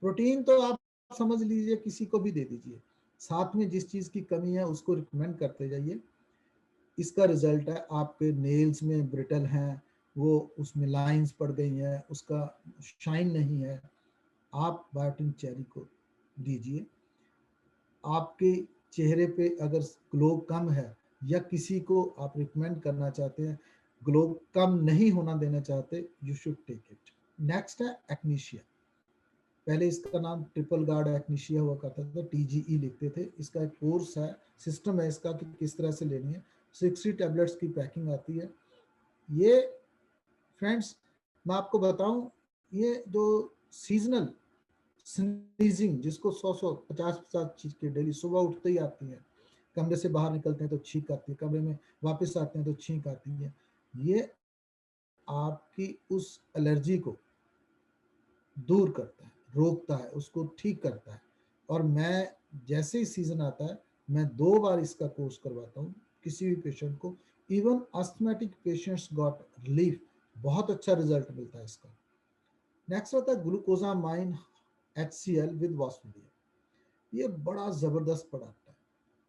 प्रोटीन तो आप समझ लीजिए किसी को भी दे दीजिए, साथ में जिस चीज़ की कमी है उसको रिकमेंड करते जाइए। इसका रिजल्ट है आपके नेल्स में ब्रिटल हैं, वो उसमें लाइंस पड़ गई हैं, उसका शाइन नहीं है, आप बायोटिन चेरी को दीजिए। आपके चेहरे पे अगर ग्लो कम है, या किसी को आप रिकमेंड करना चाहते हैं, ग्लो कम नहीं होना देना चाहते, you should take it. Next है एक्नीशिया। पहले इसका नाम ट्रिपल गार्ड एक्नीशिया हुआ करता था, TGE लिखते थे। इसका एक कोर्स है, सिस्टम है इसका कि किस तरह से लेनी है। 60 टैबलेट्स की पैकिंग आती है। ये फ्रेंड्स मैं आपको बताऊं, ये जो सीजनल स्नीजिंग, जिसको 100 50 चीज के डेली सुबह उठते ही आती है, कमरे से बाहर निकलते हैं तो छींक आती है, कमरे में वापस आते हैं तो छींक आती है, ये आपकी उस एलर्जी को दूर करता है, रोकता है, उसको ठीक करता है। और मैं जैसे ही सीजन आता है, मैं 2 बार इसका कोर्स करवाता हूँ किसी भी पेशेंट को। Even asthmatic patients got relief, बहुत अच्छा रिजल्ट मिलता है इसका। नेक्स्ट होता है ग्लूकोजामाइन HCl विद वास्फोडियल। ये बड़ा जबरदस्त प्रोडक्ट है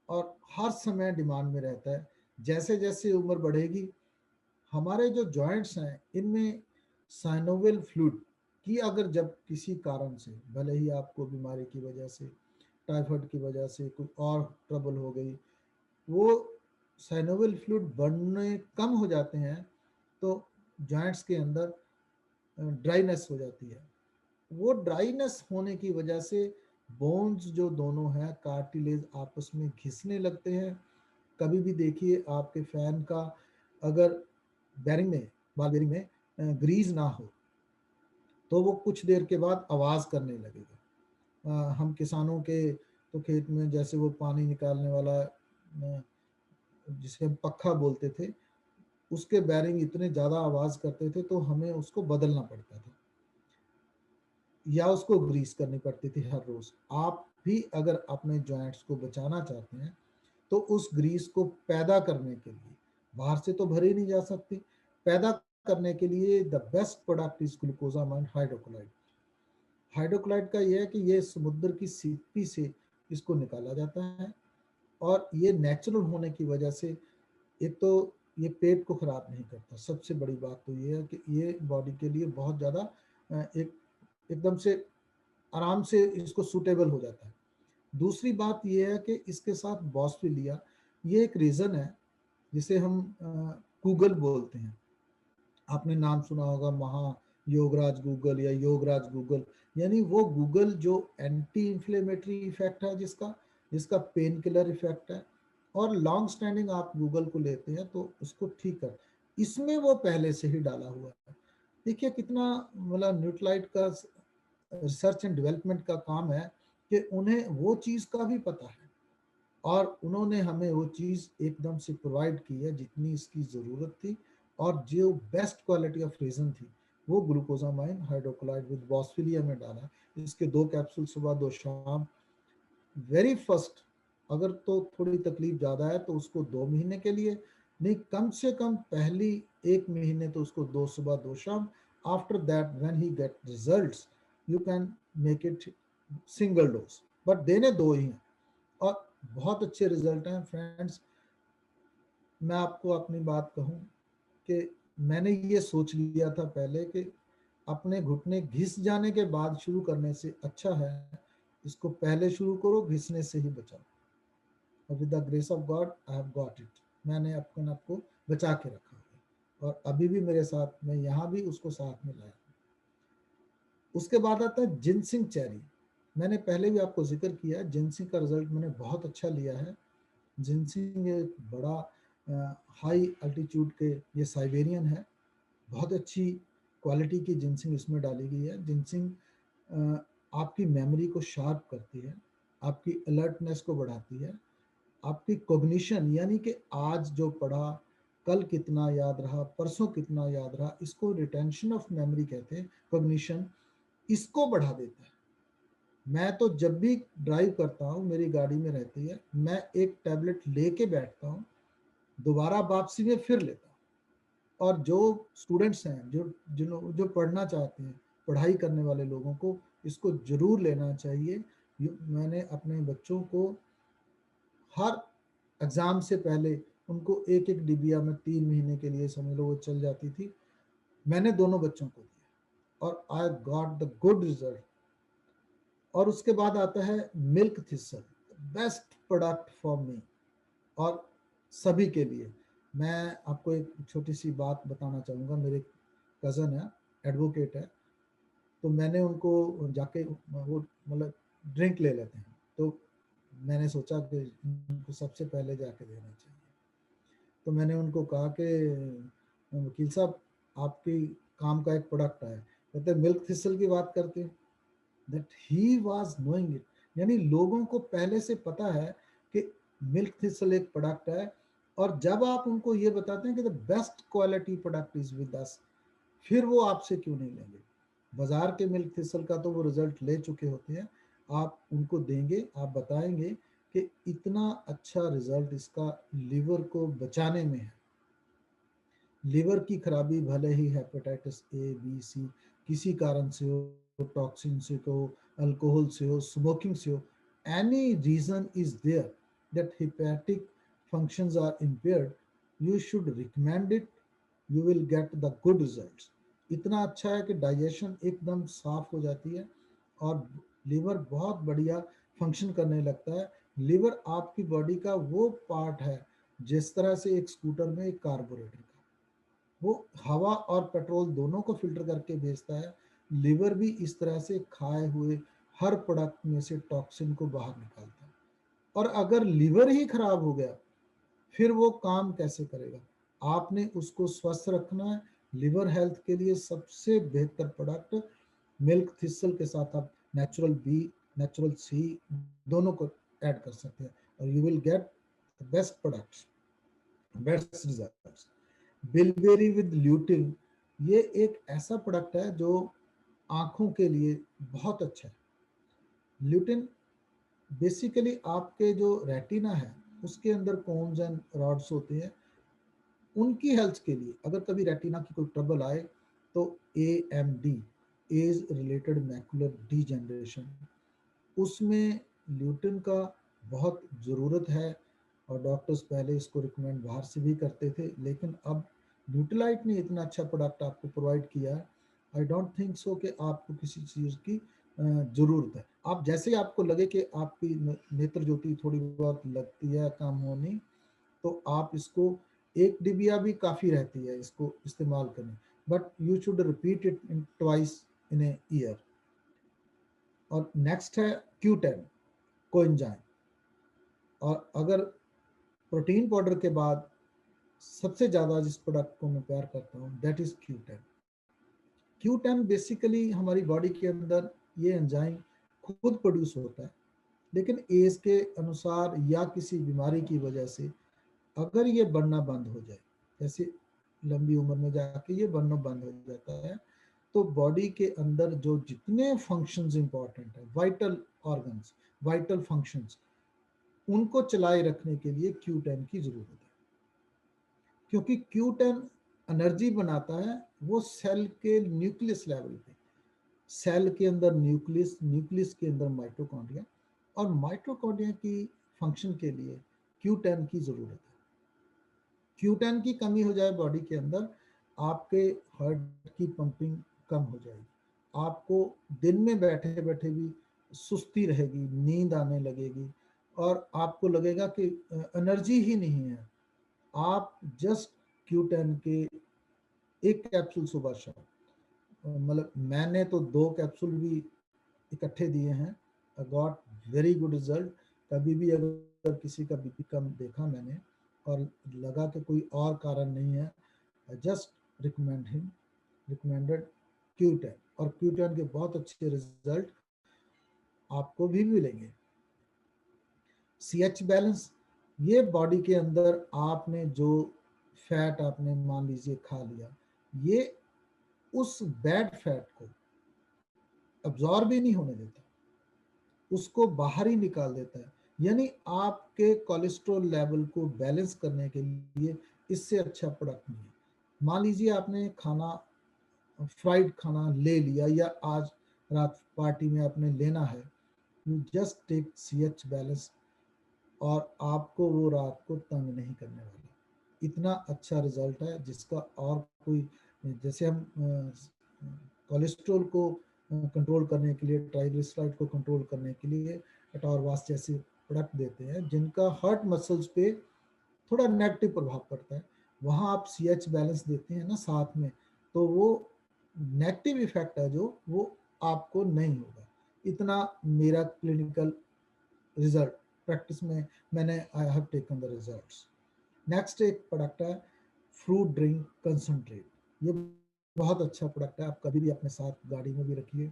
और हर समय डिमांड में रहता है। जैसे जैसे उम्र बढ़ेगी, हमारे जो जॉइंट्स हैं इनमें साइनोवियल फ्लूइड की अगर जब किसी कारण से, भले ही आपको बीमारी की वजह से, टाइफाइड की वजह से कोई और ट्रबल हो गई, वो साइनोवियल फ्लूइड बढ़ने कम हो जाते हैं, तो जॉइंट्स के अंदर ड्राइनेस हो जाती है। वो ड्राइनेस होने की वजह से बोन्स जो दोनों हैं, कार्टिलेज आपस में घिसने लगते हैं। कभी भी देखिए आपके फैन का अगर बैरिंग में, बॉल बेरिंग में ग्रीज ना हो, तो वो कुछ देर के बाद आवाज करने लगेगा। हम किसानों के तो खेत में जैसे वो पानी निकालने वाला जिसे हम पक्खा बोलते थे, उसके बैरिंग इतने ज्यादा आवाज करते थे तो हमें उसको बदलना पड़ता था, या उसको ग्रीस करनी पड़ती थी हर रोज। आप भी अगर अपने जॉइंट्स को बचाना चाहते हैं तो उस ग्रीस को पैदा करने के लिए, बाहर से तो भरी नहीं जा सकती, पैदा करने के लिए the best product is glucosamine hydrochloride. Hydrochloride का यह है कि ये समुद्र की सीपी से इसको निकाला जाता है, और ये नेचुरल होने की वजह से एक तो ये पेट को खराब नहीं करता। सबसे बड़ी बात तो ये है कि ये बॉडी के लिए बहुत ज़्यादा एक एकदम से आराम से इसको सूटेबल हो जाता है। दूसरी बात ये है कि इसके साथ बॉस्फिलिया, ये एक रीज़न है जिसे हम गूगल बोलते हैं। आपने नाम सुना होगा महा योगराज गूगल या योगराज गूगल, यानी वो गूगल जो एंटी इंफ्लेमेटरी इफेक्ट है, जिसका जिसका पेन किलर इफेक्ट है, और लॉन्ग स्टैंडिंग आप गूगल को लेते हैं तो उसको ठीक कर, इसमें वो पहले से ही डाला हुआ है। देखिए कितना मतलब न्यूट्राइट का रिसर्च एंड डेवलपमेंट का काम है कि उन्हें वो चीज़ का भी पता है, और उन्होंने हमें वो चीज़ एकदम से प्रोवाइड की है जितनी इसकी ज़रूरत थी, और जो बेस्ट क्वालिटी ऑफ रेजन थी वो ग्लूकोजामाइन हाइड्रोक्लोराइड विद बॉस्फिलिया में डाला। इसके 2 कैप्सूल सुबह 2 शाम। वेरी फर्स्ट अगर तो थोड़ी तकलीफ ज़्यादा है तो उसको 2 महीने के लिए, नहीं कम से कम पहली 1 महीने तो उसको 2 सुबह 2 शाम, After that, when he get results, you can make it single dose, but देने दो ही हैं और बहुत अच्छे रिजल्ट हैं फ्रेंड्स। मैं आपको अपनी बात कहूं कि मैंने ये सोच लिया था पहले कि अपने घुटने घिस जाने के बाद शुरू करने से अच्छा है इसको पहले शुरू करो, घिसने से ही बचाओ। और with the grace of God I have got it. मैंने अपने आप को बचा के रखा है और अभी भी मेरे साथ, मैं यहाँ भी उसको साथ में लाया। उसके बाद आता है जिनसिंग चेरी। मैंने पहले भी आपको जिक्र किया, जिनसिंग का रिजल्ट मैंने बहुत अच्छा लिया है। जिनसिंग एक बड़ा हाई अल्टीट्यूड के, ये साइबेरियन है, बहुत अच्छी क्वालिटी की जिनसिंग इसमें डाली गई है। जिनसिंग आपकी मेमोरी को शार्प करती है, आपकी अलर्टनेस को बढ़ाती है, आपकी कॉग्निशन यानी कि आज जो पढ़ा कल कितना याद रहा, परसों कितना याद रहा, इसको रिटेंशन ऑफ मेमोरी कहते हैं, कॉग्निशन, इसको बढ़ा देता है। मैं तो जब भी ड्राइव करता हूँ, मेरी गाड़ी में रहती है, मैं एक टैबलेट लेके बैठता हूँ, दोबारा वापसी में फिर लेता हूँ। और जो स्टूडेंट्स हैं, जो पढ़ना चाहते हैं, पढ़ाई करने वाले लोगों को इसको जरूर लेना चाहिए। मैंने अपने बच्चों को हर एग्जाम से पहले उनको एक एक डिबिया में 3 महीने के लिए समझ लो वो चल जाती थी, मैंने दोनों बच्चों को दिया और I got the good result. और उसके बाद आता है milk thistle, best product for me और सभी के लिए। मैं आपको एक छोटी सी बात बताना चाहूँगा। मेरे कज़न है, एडवोकेट है, तो मैंने उनको जाके, वो मतलब ड्रिंक ले लेते हैं, तो मैंने सोचा कि उनको सबसे पहले जाके देना चाहिए। तो मैंने उनको कहा कि वकील साहब, आपकी काम का एक प्रोडक्ट है, कहते मिल्क थिसल की बात करते हैं। That he was knowing it, यानी लोगों को पहले से पता है कि मिल्क थिसल एक प्रोडक्ट है। और जब आप उनको ये बताते हैं कि the best quality product is with us, फिर वो आपसे क्यों नहीं लेंगे। बाजार के मिल्क थिसल का तो वो रिजल्ट ले चुके होते हैं, आप उनको देंगे, आप बताएंगे कि इतना अच्छा रिजल्ट इसका लिवर को बचाने में है। लिवर की खराबी भले ही हेपेटाइटिस ए बी सी किसी कारण से हो, टॉक्सिन से हो, अल्कोहल से हो, स्मोकिंग से हो, any reason is there that hepatic functions are impaired, you should recommend it, you will get the good results। इतना अच्छा है कि डाइजेशन एकदम साफ हो जाती है और लिवर बहुत बढ़िया फंक्शन करने लगता है। लिवर आपकी बॉडी का वो पार्ट है, जिस तरह से एक स्कूटर में एक कार्बोरेटर का, वो हवा और पेट्रोल दोनों को फिल्टर करके भेजता है, लिवर भी इस तरह से खाए हुए हर प्रोडक्ट में से टॉक्सिन को बाहर निकालता है। और अगर लिवर ही खराब हो गया, फिर वो काम कैसे करेगा। आपने उसको स्वस्थ रखना है। लिवर हेल्थ के लिए सबसे बेहतर प्रोडक्ट मिल्क थिसल के साथ आप नेचुरल बी, नेचुरल सी दोनों को ऐड कर सकते हैं और you will get best products, best results. Bilberry with lutein, ये एक ऐसा प्रोडक्ट है जो आंखों के लिए बहुत अच्छा है। ल्यूटिन बेसिकली आपके जो रेटिना है उसके अंदर कोन्स एंड रॉड्स होते हैं, उनकी हेल्थ के लिए अगर कभी रेटिना की कोई ट्रबल आए तो AMD, age related macular degeneration, उसमें ल्यूटिन का बहुत ज़रूरत है। और डॉक्टर्स पहले इसको रिकमेंड बाहर से भी करते थे, लेकिन अब न्यूट्रीलाइट ने इतना अच्छा प्रोडक्ट आपको प्रोवाइड किया है, आई डोंट थिंक सो कि आपको किसी चीज़ की ज़रूरत है। आप जैसे ही आपको लगे कि आपकी नेत्र ज्योति थोड़ी बहुत लगती है कम होनी, तो आप इसको, एक डिबिया भी काफ़ी रहती है इसको इस्तेमाल करने, but you should repeat it in twice in a year. और नेक्स्ट है Q10 कोएंजाइम। और अगर प्रोटीन पाउडर के बाद सबसे ज़्यादा जिस प्रोडक्ट को मैं प्यार करता हूँ that is Q10। Q10 basically हमारी बॉडी के अंदर ये एंजाइम खुद प्रोड्यूस होता है, लेकिन एज के अनुसार या किसी बीमारी की वजह से अगर ये बनना बंद हो जाए, जैसे लंबी उम्र में जाके ये बनना बंद हो जाता है, तो बॉडी के अंदर जो जितने फंक्शंस इंपॉर्टेंट है, वाइटल ऑर्गन्स, वाइटल फंक्शंस, उनको चलाए रखने के लिए Q10 की जरूरत है। क्योंकि Q10 एनर्जी बनाता है वो सेल के न्यूक्लियस लेवल पे। सेल के अंदर न्यूक्लियस, न्यूक्लियस के अंदर माइटोकॉन्ड्रिया, और माइटोकॉन्ड्रिया की फंक्शन के लिए Q10 की जरूरत है। Q10 की कमी हो जाए बॉडी के अंदर, आपके हार्ट की पंपिंग कम हो जाएगी, आपको दिन में बैठे बैठे भी सुस्ती रहेगी, नींद आने लगेगी, और आपको लगेगा कि एनर्जी ही नहीं है। आप जस्ट Q10 के एक कैप्सूल सुबह शाम, मतलब मैंने तो 2 कैप्सूल भी इकट्ठे दिए हैं, I got very good result. कभी भी अगर किसी का बीपी कम देखा मैंने और लगा कि कोई और कारण नहीं है, आई जस्ट रिकमेंडेड Q10, और Q10 के बहुत अच्छे रिजल्ट आपको भी मिलेंगे। CH बैलेंस, ये बॉडी के अंदर आपने जो फैट आपने मान लीजिए खा लिया, ये उस बैड फैट को अब्जॉर्ब ही नहीं होने देता, उसको बाहर ही निकाल देता है। यानी आपके कोलेस्ट्रॉल लेवल को बैलेंस करने के लिए इससे अच्छा प्रोडक्ट नहीं है। मान लीजिए आपने खाना, फ्राइड खाना ले लिया, या आज रात पार्टी में आपने लेना है, you just take CH balance, और आपको वो रात को तंग नहीं करने वाला। इतना अच्छा रिजल्ट है जिसका और कोई, जैसे हम कोलेस्ट्रॉल को कंट्रोल करने के लिए, ट्राइग्लिसराइड को कंट्रोल करने के लिए एटॉरवास जैसे प्रोडक्ट देते हैं जिनका हार्ट मसल्स पे थोड़ा नेगेटिव प्रभाव पड़ता है, वहाँ आप CH बैलेंस देते हैं ना साथ में, तो वो नेगेटिव इफेक्ट है जो वो आपको नहीं होगा। इतना मेरा क्लिनिकल रिजल्ट प्रैक्टिस में मैंने, I have taken the results. Next एक प्रोडक्ट है फ्रूट ड्रिंक कंसंट्रेट। ये बहुत अच्छा प्रोडक्ट है, आप कभी भी अपने साथ गाड़ी में भी रखिए,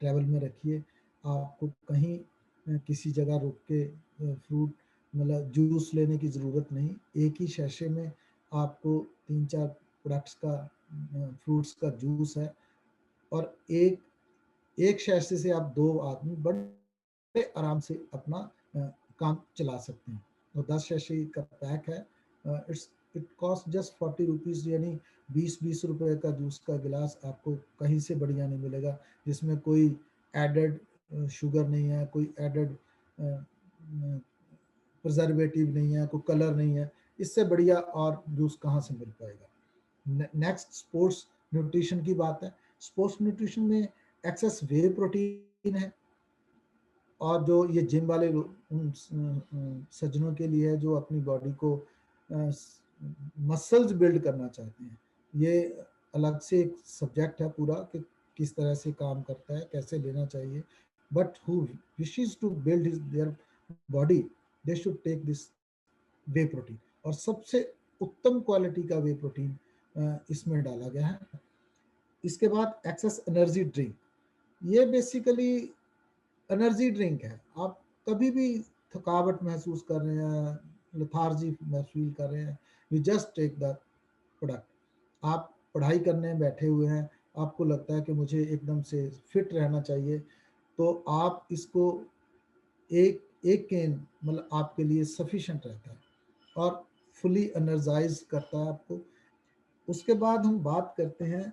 ट्रैवल में रखिए, आपको कहीं किसी जगह रुक के फ्रूट मतलब जूस लेने की ज़रूरत नहीं। एक ही शैशे में आपको 3-4 प्रोडक्ट्स का, फ्रूट्स का जूस है, और एक शैशे से आप 2 आदमी बड़े आराम से अपना काम चला सकते हैं। और 10 शैशे का पैक है, इट कॉस्ट जस्ट 40 रुपीज़, यानी 20-20 रुपए का जूस का गिलास आपको कहीं से बढ़िया नहीं मिलेगा, जिसमें कोई एडेड शुगर नहीं है, कोई एडेड प्रिजर्वेटिव नहीं है, कोई कलर नहीं है। इससे बढ़िया और जूस कहाँ से मिल पाएगा। नेक्स्ट स्पोर्ट्स न्यूट्रिशन की बात है। स्पोर्ट्स न्यूट्रिशन में एक्सेस वे प्रोटीन है, और जो ये जिम वाले उन सज्जनों के लिए है जो अपनी बॉडी को मसल्स बिल्ड करना चाहते हैं। ये अलग से एक सब्जेक्ट है पूरा कि किस तरह से काम करता है, कैसे लेना चाहिए। But who wishes to build their body, they should take this whey protein, और सबसे उत्तम क्वालिटी का वे प्रोटीन इसमें डाला गया है। इसके बाद एक्सेस एनर्जी ड्रिंक, ये बेसिकली एनर्जी ड्रिंक है। आप कभी भी थकावट महसूस कर रहे हैं, लेथार्जी महसूस कर रहे हैं, you just take the product. आप पढ़ाई करने बैठे हुए हैं, आपको लगता है कि मुझे एकदम से फिट रहना चाहिए, तो आप इसको एक एक कैन मतलब आपके लिए सफिशेंट रहता है, और फुली एनर्जाइज करता है आपको। उसके बाद हम बात करते हैं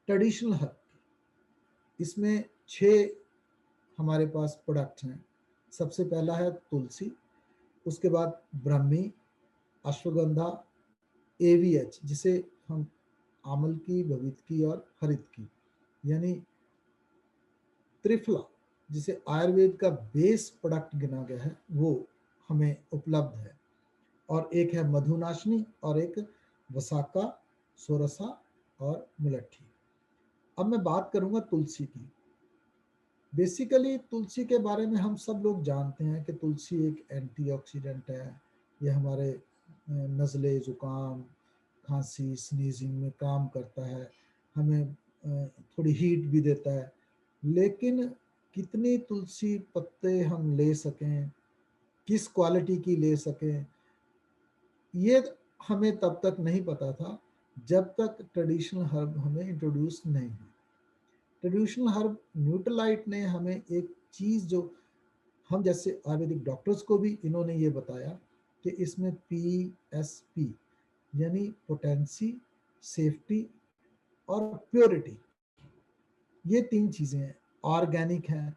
ट्रेडिशनल हर्ब की। इसमें 6 हमारे पास प्रोडक्ट हैं। सबसे पहला है तुलसी, उसके बाद ब्राह्मी, अश्वगंधा, AVH जिसे हम आमल की, भवित की और हरित की, यानी त्रिफला जिसे आयुर्वेद का बेस प्रोडक्ट गिना गया है, वो हमें उपलब्ध है। और एक है मधुनाशनी, और एक वसाका, सोरसा और मुलट्ठी। अब मैं बात करूंगा तुलसी की। बेसिकली तुलसी के बारे में हम सब लोग जानते हैं कि तुलसी एक एंटीऑक्सीडेंट है। ये हमारे नज़ले, ज़ुकाम, खांसी, स्नीजिंग में काम करता है, हमें थोड़ी हीट भी देता है। लेकिन कितनी तुलसी पत्ते हम ले सकें, किस क्वालिटी की ले सकें, ये हमें तब तक नहीं पता था जब तक ट्रेडिशनल हर्ब हमें इंट्रोड्यूस नहीं हुई। ट्रेडिशनल हर्ब न्यूट्रलाइट ने हमें एक चीज़, जो हम जैसे आयुर्वेदिक डॉक्टर्स को भी इन्होंने ये बताया कि इसमें PSP यानी पोटेंसी, सेफ्टी और प्योरिटी, ये 3 चीजें हैं। ऑर्गेनिक है,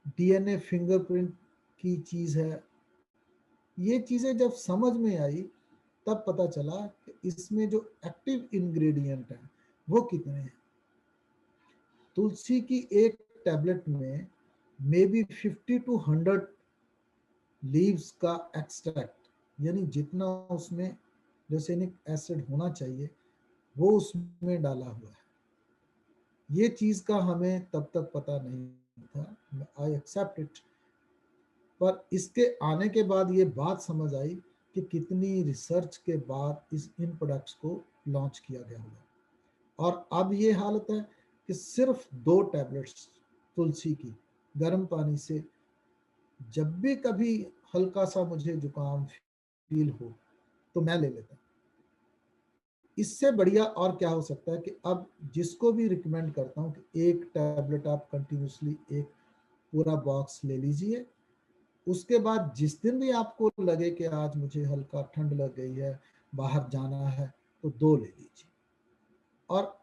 डीएनए फिंगरप्रिंट की चीज है। ये चीजें जब समझ में आई तब पता चला कि इसमें जो एक्टिव इंग्रेडिएंट है वो कितने हैं। तुलसी की एक टैबलेट में मे बी 50 to 100 लीव्स का एक्सट्रैक्ट, यानी जितना उसमें रेसिनिक एसिड होना चाहिए वो उसमें डाला हुआ है। ये चीज का हमें तब तक पता नहीं था, आई एक्सेप्ट इट। पर इसके आने के बाद ये बात समझ आई कि कितनी रिसर्च के बाद इन प्रोडक्ट्स को लॉन्च किया गया होगा। और अब ये हालत है कि सिर्फ 2 टैबलेट्स तुलसी की गर्म पानी से जब भी कभी हल्का सा मुझे जुकाम फील हो तो मैं ले लेता हूँ। इससे बढ़िया और क्या हो सकता है कि अब जिसको भी रिकमेंड करता हूँ कि एक टैबलेट आप कंटिन्यूसली एक पूरा बॉक्स ले लीजिए। उसके बाद जिस दिन भी आपको लगे कि आज मुझे हल्का ठंड लग गई है, बाहर जाना है, तो 2 ले लीजिए। और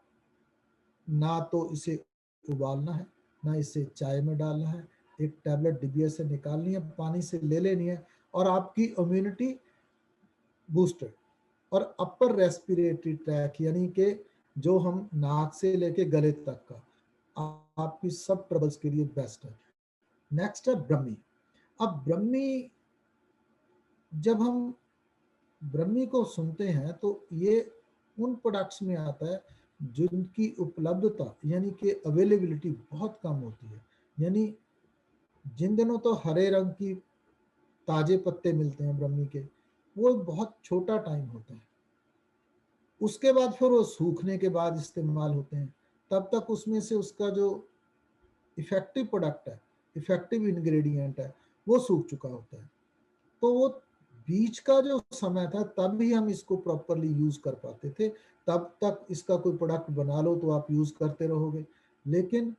ना तो इसे उबालना है, ना इसे चाय में डालना है। एक टैबलेट डिब्बे से निकालनी है, पानी से ले लेनी है और आपकी इम्यूनिटी बूस्टेड। और अपर रेस्पिरेटरी ट्रैक यानी कि जो हम नाक से लेके गले तक का, आपकी सब ट्रबल्स के लिए बेस्ट है। नेक्स्ट है ब्रह्मी। अब ब्रह्मी, जब हम ब्रह्मी को सुनते हैं तो ये उन प्रोडक्ट्स में आता है जिनकी उपलब्धता यानी कि अवेलेबिलिटी बहुत कम होती है। यानी जिन दिनों तो हरे रंग की ताजे पत्ते मिलते हैं ब्रह्मी के, वो बहुत छोटा टाइम होता है। उसके बाद फिर वो सूखने के बाद इस्तेमाल होते हैं, तब तक उसमें से उसका जो इफेक्टिव प्रोडक्ट है, इफेक्टिव इंग्रेडिएंट है, वो सूख चुका होता है। तो वो बीच का जो समय था तब ही हम इसको प्रॉपरली यूज कर पाते थे। तब तक इसका कोई प्रोडक्ट बना लो तो आप यूज करते रहोगे। लेकिन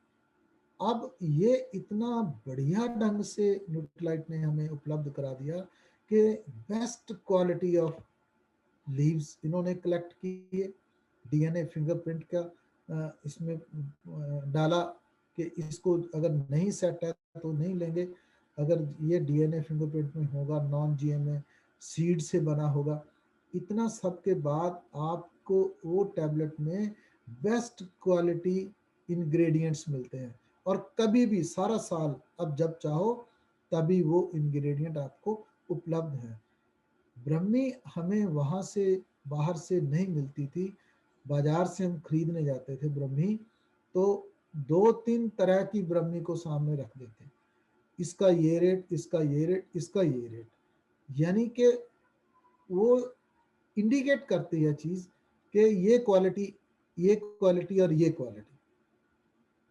अब ये इतना बढ़िया ढंग से न्यूट्रीलाइट ने हमें उपलब्ध करा दिया कि बेस्ट क्वालिटी ऑफ लीव्स इन्होंने कलेक्ट किए, डीएनए फिंगरप्रिंट का इसमें डाला कि इसको अगर नहीं सेट है तो नहीं लेंगे, अगर ये डीएनए फिंगरप्रिंट में होगा, नॉन जीएमए सीड से बना होगा। इतना सब के बाद आपको वो टैबलेट में बेस्ट क्वालिटी इंग्रेडिएंट्स मिलते हैं और कभी भी सारा साल अब जब चाहो तभी वो इंग्रेडिएंट आपको उपलब्ध है। ब्रह्मी हमें वहां से बाहर से नहीं मिलती थी, बाजार से हम खरीदने जाते थे ब्रह्मी, तो 2-3 तरह की ब्रह्मी को सामने रख देते, इसका ये रेट, इसका ये रेट, इसका ये रेट। यानी कि वो इंडिकेट करती है चीज कि ये क्वालिटी और ये क्वालिटी।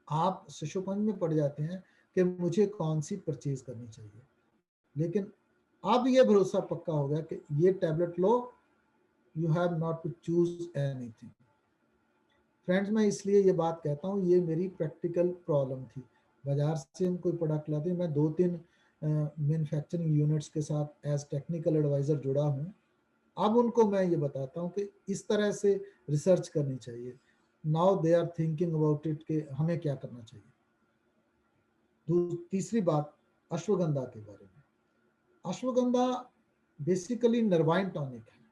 आप शिशुपंज में पड़ जाते हैं कि मुझे कौन सी परचेज करनी चाहिए। लेकिन अब ये भरोसा पक्का हो गया कि ये टैबलेट लो, you have not to choose anything. Friends, मैं इसलिए ये बात कहता हूँ, ये मेरी प्रैक्टिकल प्रॉब्लम थी। बाजार से हम कोई प्रोडक्ट लाते हैं, मैं 2-3 मैन्युफैक्चरिंग यूनिट्स के साथ एज टेक्निकल एडवाइजर जुड़ा हूँ। अब उनको मैं ये बताता हूँ कि इस तरह से रिसर्च करनी चाहिए। Now they are thinking about it कि हमें क्या करना चाहिए। तीसरी बात अश्वगंधा के बारे में। अश्वगंधा बेसिकली नर्वाइन टॉनिक है।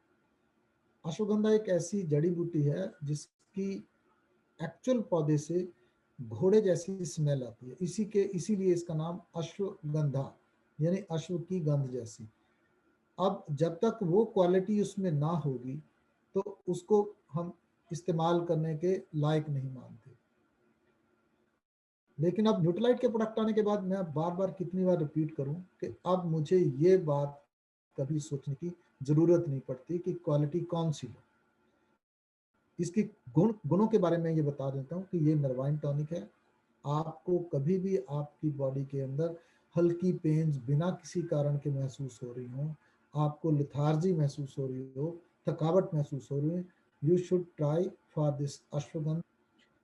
अश्वगंधा एक ऐसी जड़ी बूटी है जिसकी एक्चुअल पौधे से घोड़े जैसी स्मेल आती है, इसीलिए इसका नाम अश्वगंधा यानी अश्व की गंध जैसी। अब जब तक वो क्वालिटी उसमें ना होगी तो उसको हम इस्तेमाल करने के लायक नहीं मानते। लेकिन अब न्यूट्रीलाइट के प्रोडक्ट आने के बाद मैं बार बार कितनी बार रिपीट करूं कि अब मुझे ये बात कभी सोचने की जरूरत नहीं पड़ती कि क्वालिटी कौन सी लो। इसकी गुणों के बारे में ये बता देता हूँ कि ये नर्वाइन टॉनिक है। आपको कभी भी आपकी बॉडी के अंदर हल्की पेन्स बिना किसी कारण के महसूस हो रही हो, आपको लिथार्जी महसूस हो रही हो, थकावट महसूस हो रही है, you should try for this ashwagandha.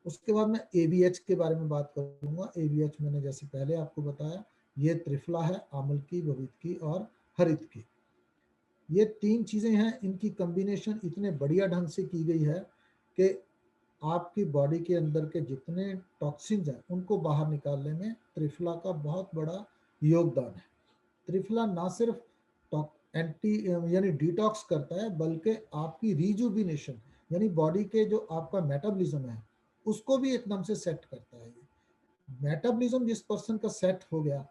उसके बाद मैं एबीएच के बारे में बात करूंगा। एबीएच मैंने जैसे पहले आपको बताया, ये त्रिफला है, आमल की, भवित की और हरित की। ये 3 चीजें हैं, इनकी कॉम्बिनेशन इतने बढ़िया ढंग से की गई है कि आपकी बॉडी के अंदर के जितने टॉक्सिन्स हैं उनको बाहर निकालने में त्रिफला का बहुत बड़ा योगदान है। त्रिफला ना सिर्फ एंटी यानी डिटॉक्स करता है, बल्कि आपकी रिजुविनेशन यानी बॉडी के जो आपका मेटाबॉलिज्म है उसको भी एकदम से सेट करता है। मेटाबॉलिज्म जिस पर्सन का सेट हो गया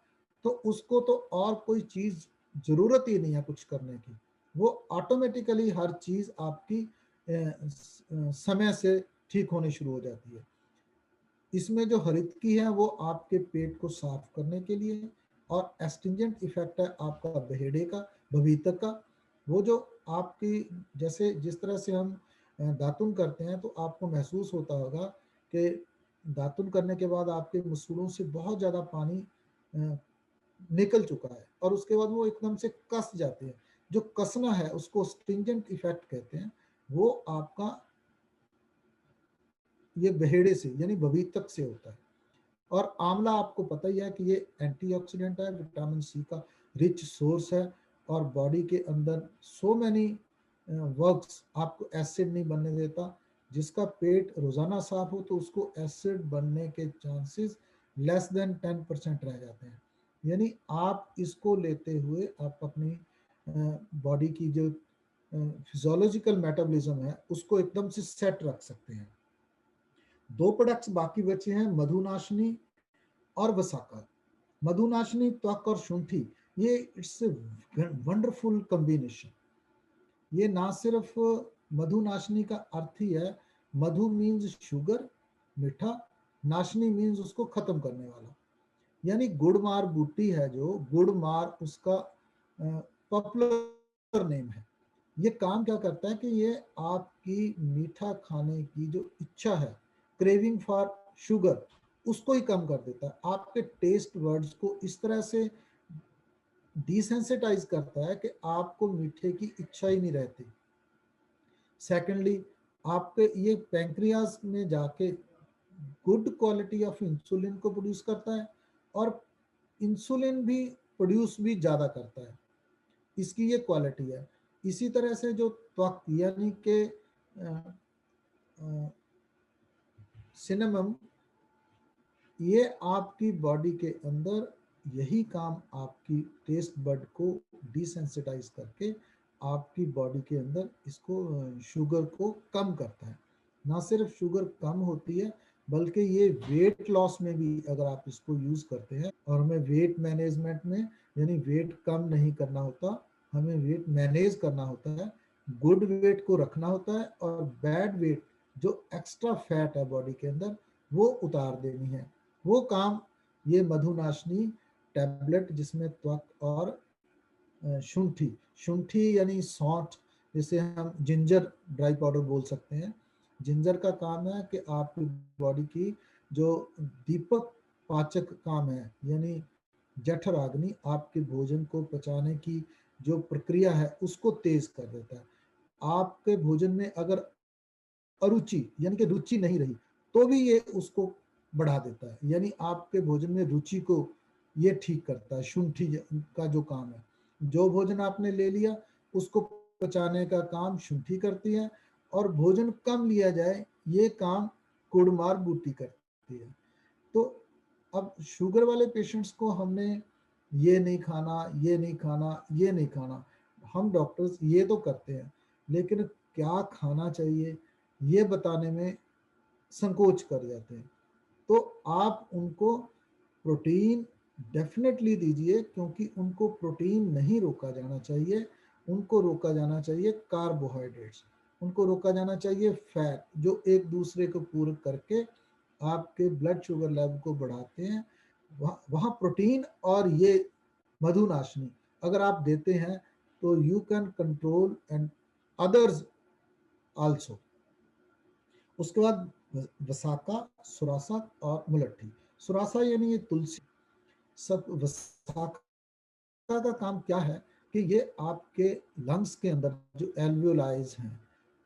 तो उसको तो और कोई चीज जरूरत ही नहीं है कुछ करने की, वो ऑटोमेटिकली हर चीज आपकी समय से ठीक होने शुरू हो जाती है। इसमें जो हरितकी है वो आपके पेट को साफ करने के लिए, और एस्टिंजेंट इफेक्ट है आपका बहेड़े का, भवितक का। वो जो आपकी जैसे जिस तरह से हम दातुन करते हैं तो आपको महसूस होता होगा कि दातुन करने के बाद आपके मसूड़ों से बहुत ज़्यादा पानी निकल चुका है और उसके बाद वो एकदम से कस जाते हैं। जो कसना है उसको स्ट्रिंजेंट इफेक्ट कहते हैं। वो आपका ये बहेड़े से यानी भवितक से होता है। और आंवला आपको पता ही है कि ये एंटीऑक्सीडेंट है, विटामिन सी का रिच सोर्स है, और बॉडी के अंदर सो मैनी वर्क्स आपको एसिड नहीं बनने देता। जिसका पेट रोजाना साफ हो तो उसको एसिड बनने के चांसेस लेस देन 10% रह जाते हैं। यानी आप इसको लेते हुए आप अपनी बॉडी की जो फिजियोलॉजिकल मेटाबॉलिज्म है उसको एकदम से सेट रख सकते हैं। 2 प्रोडक्ट्स बाकी बचे हैं, मधुनाशनी और वसाका। मधुनाशनी, त्वक और शुंठी, ये इट्स वंडरफुल कॉम्बिनेशन। ये ना सिर्फ मधुनाशनी का अर्थ ही है, मधु मीन्स शुगर, मीठा, नाशनी मीन्स उसको खत्म करने वाला। यानी गुड़मार बूटी है, जो गुड़मार उसका पॉपुलर नेम है। ये काम क्या करता है कि ये आपकी मीठा खाने की जो इच्छा है, क्रेविंग फॉर शुगर, उसको ही कम कर देता है। आपके टेस्ट वर्ड्स को इस तरह से डिसेंसिटाइज करता है कि आपको मीठे की इच्छा ही नहीं रहती। सेकेंडली, आपके ये पैंक्रियाज में जाके गुड क्वालिटी ऑफ इंसुलिन को प्रोड्यूस करता है, और इंसुलिन भी प्रोड्यूस भी ज़्यादा करता है। इसकी ये क्वालिटी है। इसी तरह से जो त्वक यानी के सिनेमम, ये आपकी बॉडी के अंदर यही काम आपकी टेस्ट बड को डिसेंसिटाइज करके आपकी बॉडी के अंदर इसको शुगर को कम करता है। ना सिर्फ शुगर कम होती है, बल्कि ये वेट लॉस में भी अगर आप इसको यूज करते हैं, और हमें वेट मैनेजमेंट में यानी वेट कम नहीं करना होता, हमें वेट मैनेज करना होता है, गुड वेट को रखना होता है, और बैड वेट जो एक्स्ट्रा फैट है बॉडी के अंदर वो उतार देनी है। वो काम ये मधुनाशनी टैबलेट, जिसमें त्वक और शुंठी, शुंठी यानी सौंठ, जिसे हम जिंजर ड्राई पाउडर बोल सकते हैं। जिंजर का काम है कि आपकी बॉडी की जो दीपक पाचक काम है, यानी जठराग्नि, आपके भोजन को पचाने की जो प्रक्रिया है उसको तेज कर देता है। आपके भोजन में अगर अरुचि यानी कि रुचि नहीं रही तो भी ये उसको बढ़ा देता है, यानी आपके भोजन में रुचि को ये ठीक करता है। शुंठी का जो काम है, जो भोजन आपने ले लिया उसको पचाने का काम शुंठी करती है, और भोजन कम लिया जाए ये काम कुड़मार बूटी करती है। तो अब शुगर वाले पेशेंट्स को हमने ये नहीं खाना, ये नहीं खाना, ये नहीं खाना, हम डॉक्टर्स ये तो करते हैं, लेकिन क्या खाना चाहिए ये बताने में संकोच कर जाते हैं। तो आप उनको प्रोटीन डेफिनेटली दीजिए, क्योंकि उनको प्रोटीन नहीं रोका जाना चाहिए, उनको रोका जाना चाहिए कार्बोहाइड्रेट्स, उनको रोका जाना चाहिए फैट, जो एक दूसरे को पूरक करके आपके ब्लड शुगर लेवल को बढ़ाते हैं। वहाँ प्रोटीन और ये मधुनाशनी अगर आप देते हैं तो you can control and others also. उसके बाद वसाका, सुरासा और मुलट्ठी। सुरासा यानी ये तुलसी। सब वसाका का काम क्या है कि ये आपके लंग्स के अंदर जो एल्वियोलाइज हैं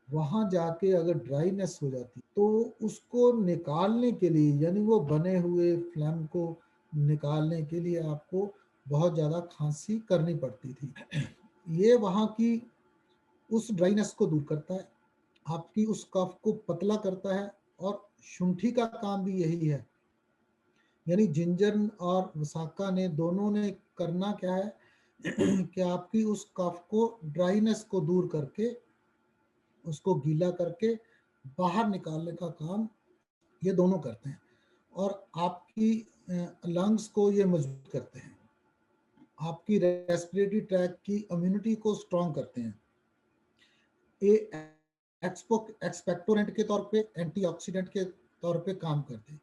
वहां जाके अगर ड्राइनेस हो जाती तो उसको निकालने के लिए, यानी वो बने हुए फ्लैम को निकालने के लिए आपको बहुत ज़्यादा खांसी करनी पड़ती थी। ये वहाँ की उस ड्राइनेस को दूर करता है, आपकी उस कफ को पतला करता है, और शुंठी का काम भी यही है। यानी जिंजर और वसाका ने दोनों ने करना क्या है कि आपकी उस कफ को, ड्राइनेस को दूर करके, उसको गीला करके बाहर निकालने का काम ये दोनों करते हैं, और आपकी लंग्स को ये मजबूत करते हैं, आपकी रेस्पिरेटरी ट्रैक की इम्यूनिटी को स्ट्रॉन्ग करते हैं। ये एक्सपेक्टोरेंट के तौर पे, एंटीऑक्सीडेंट के तौर पे काम करते हैं।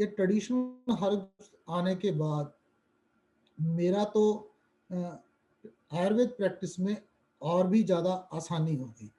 ये ट्रेडिशनल हर्ब्स आने के बाद मेरा तो आयुर्वेद प्रैक्टिस में और भी ज़्यादा आसानी होगी।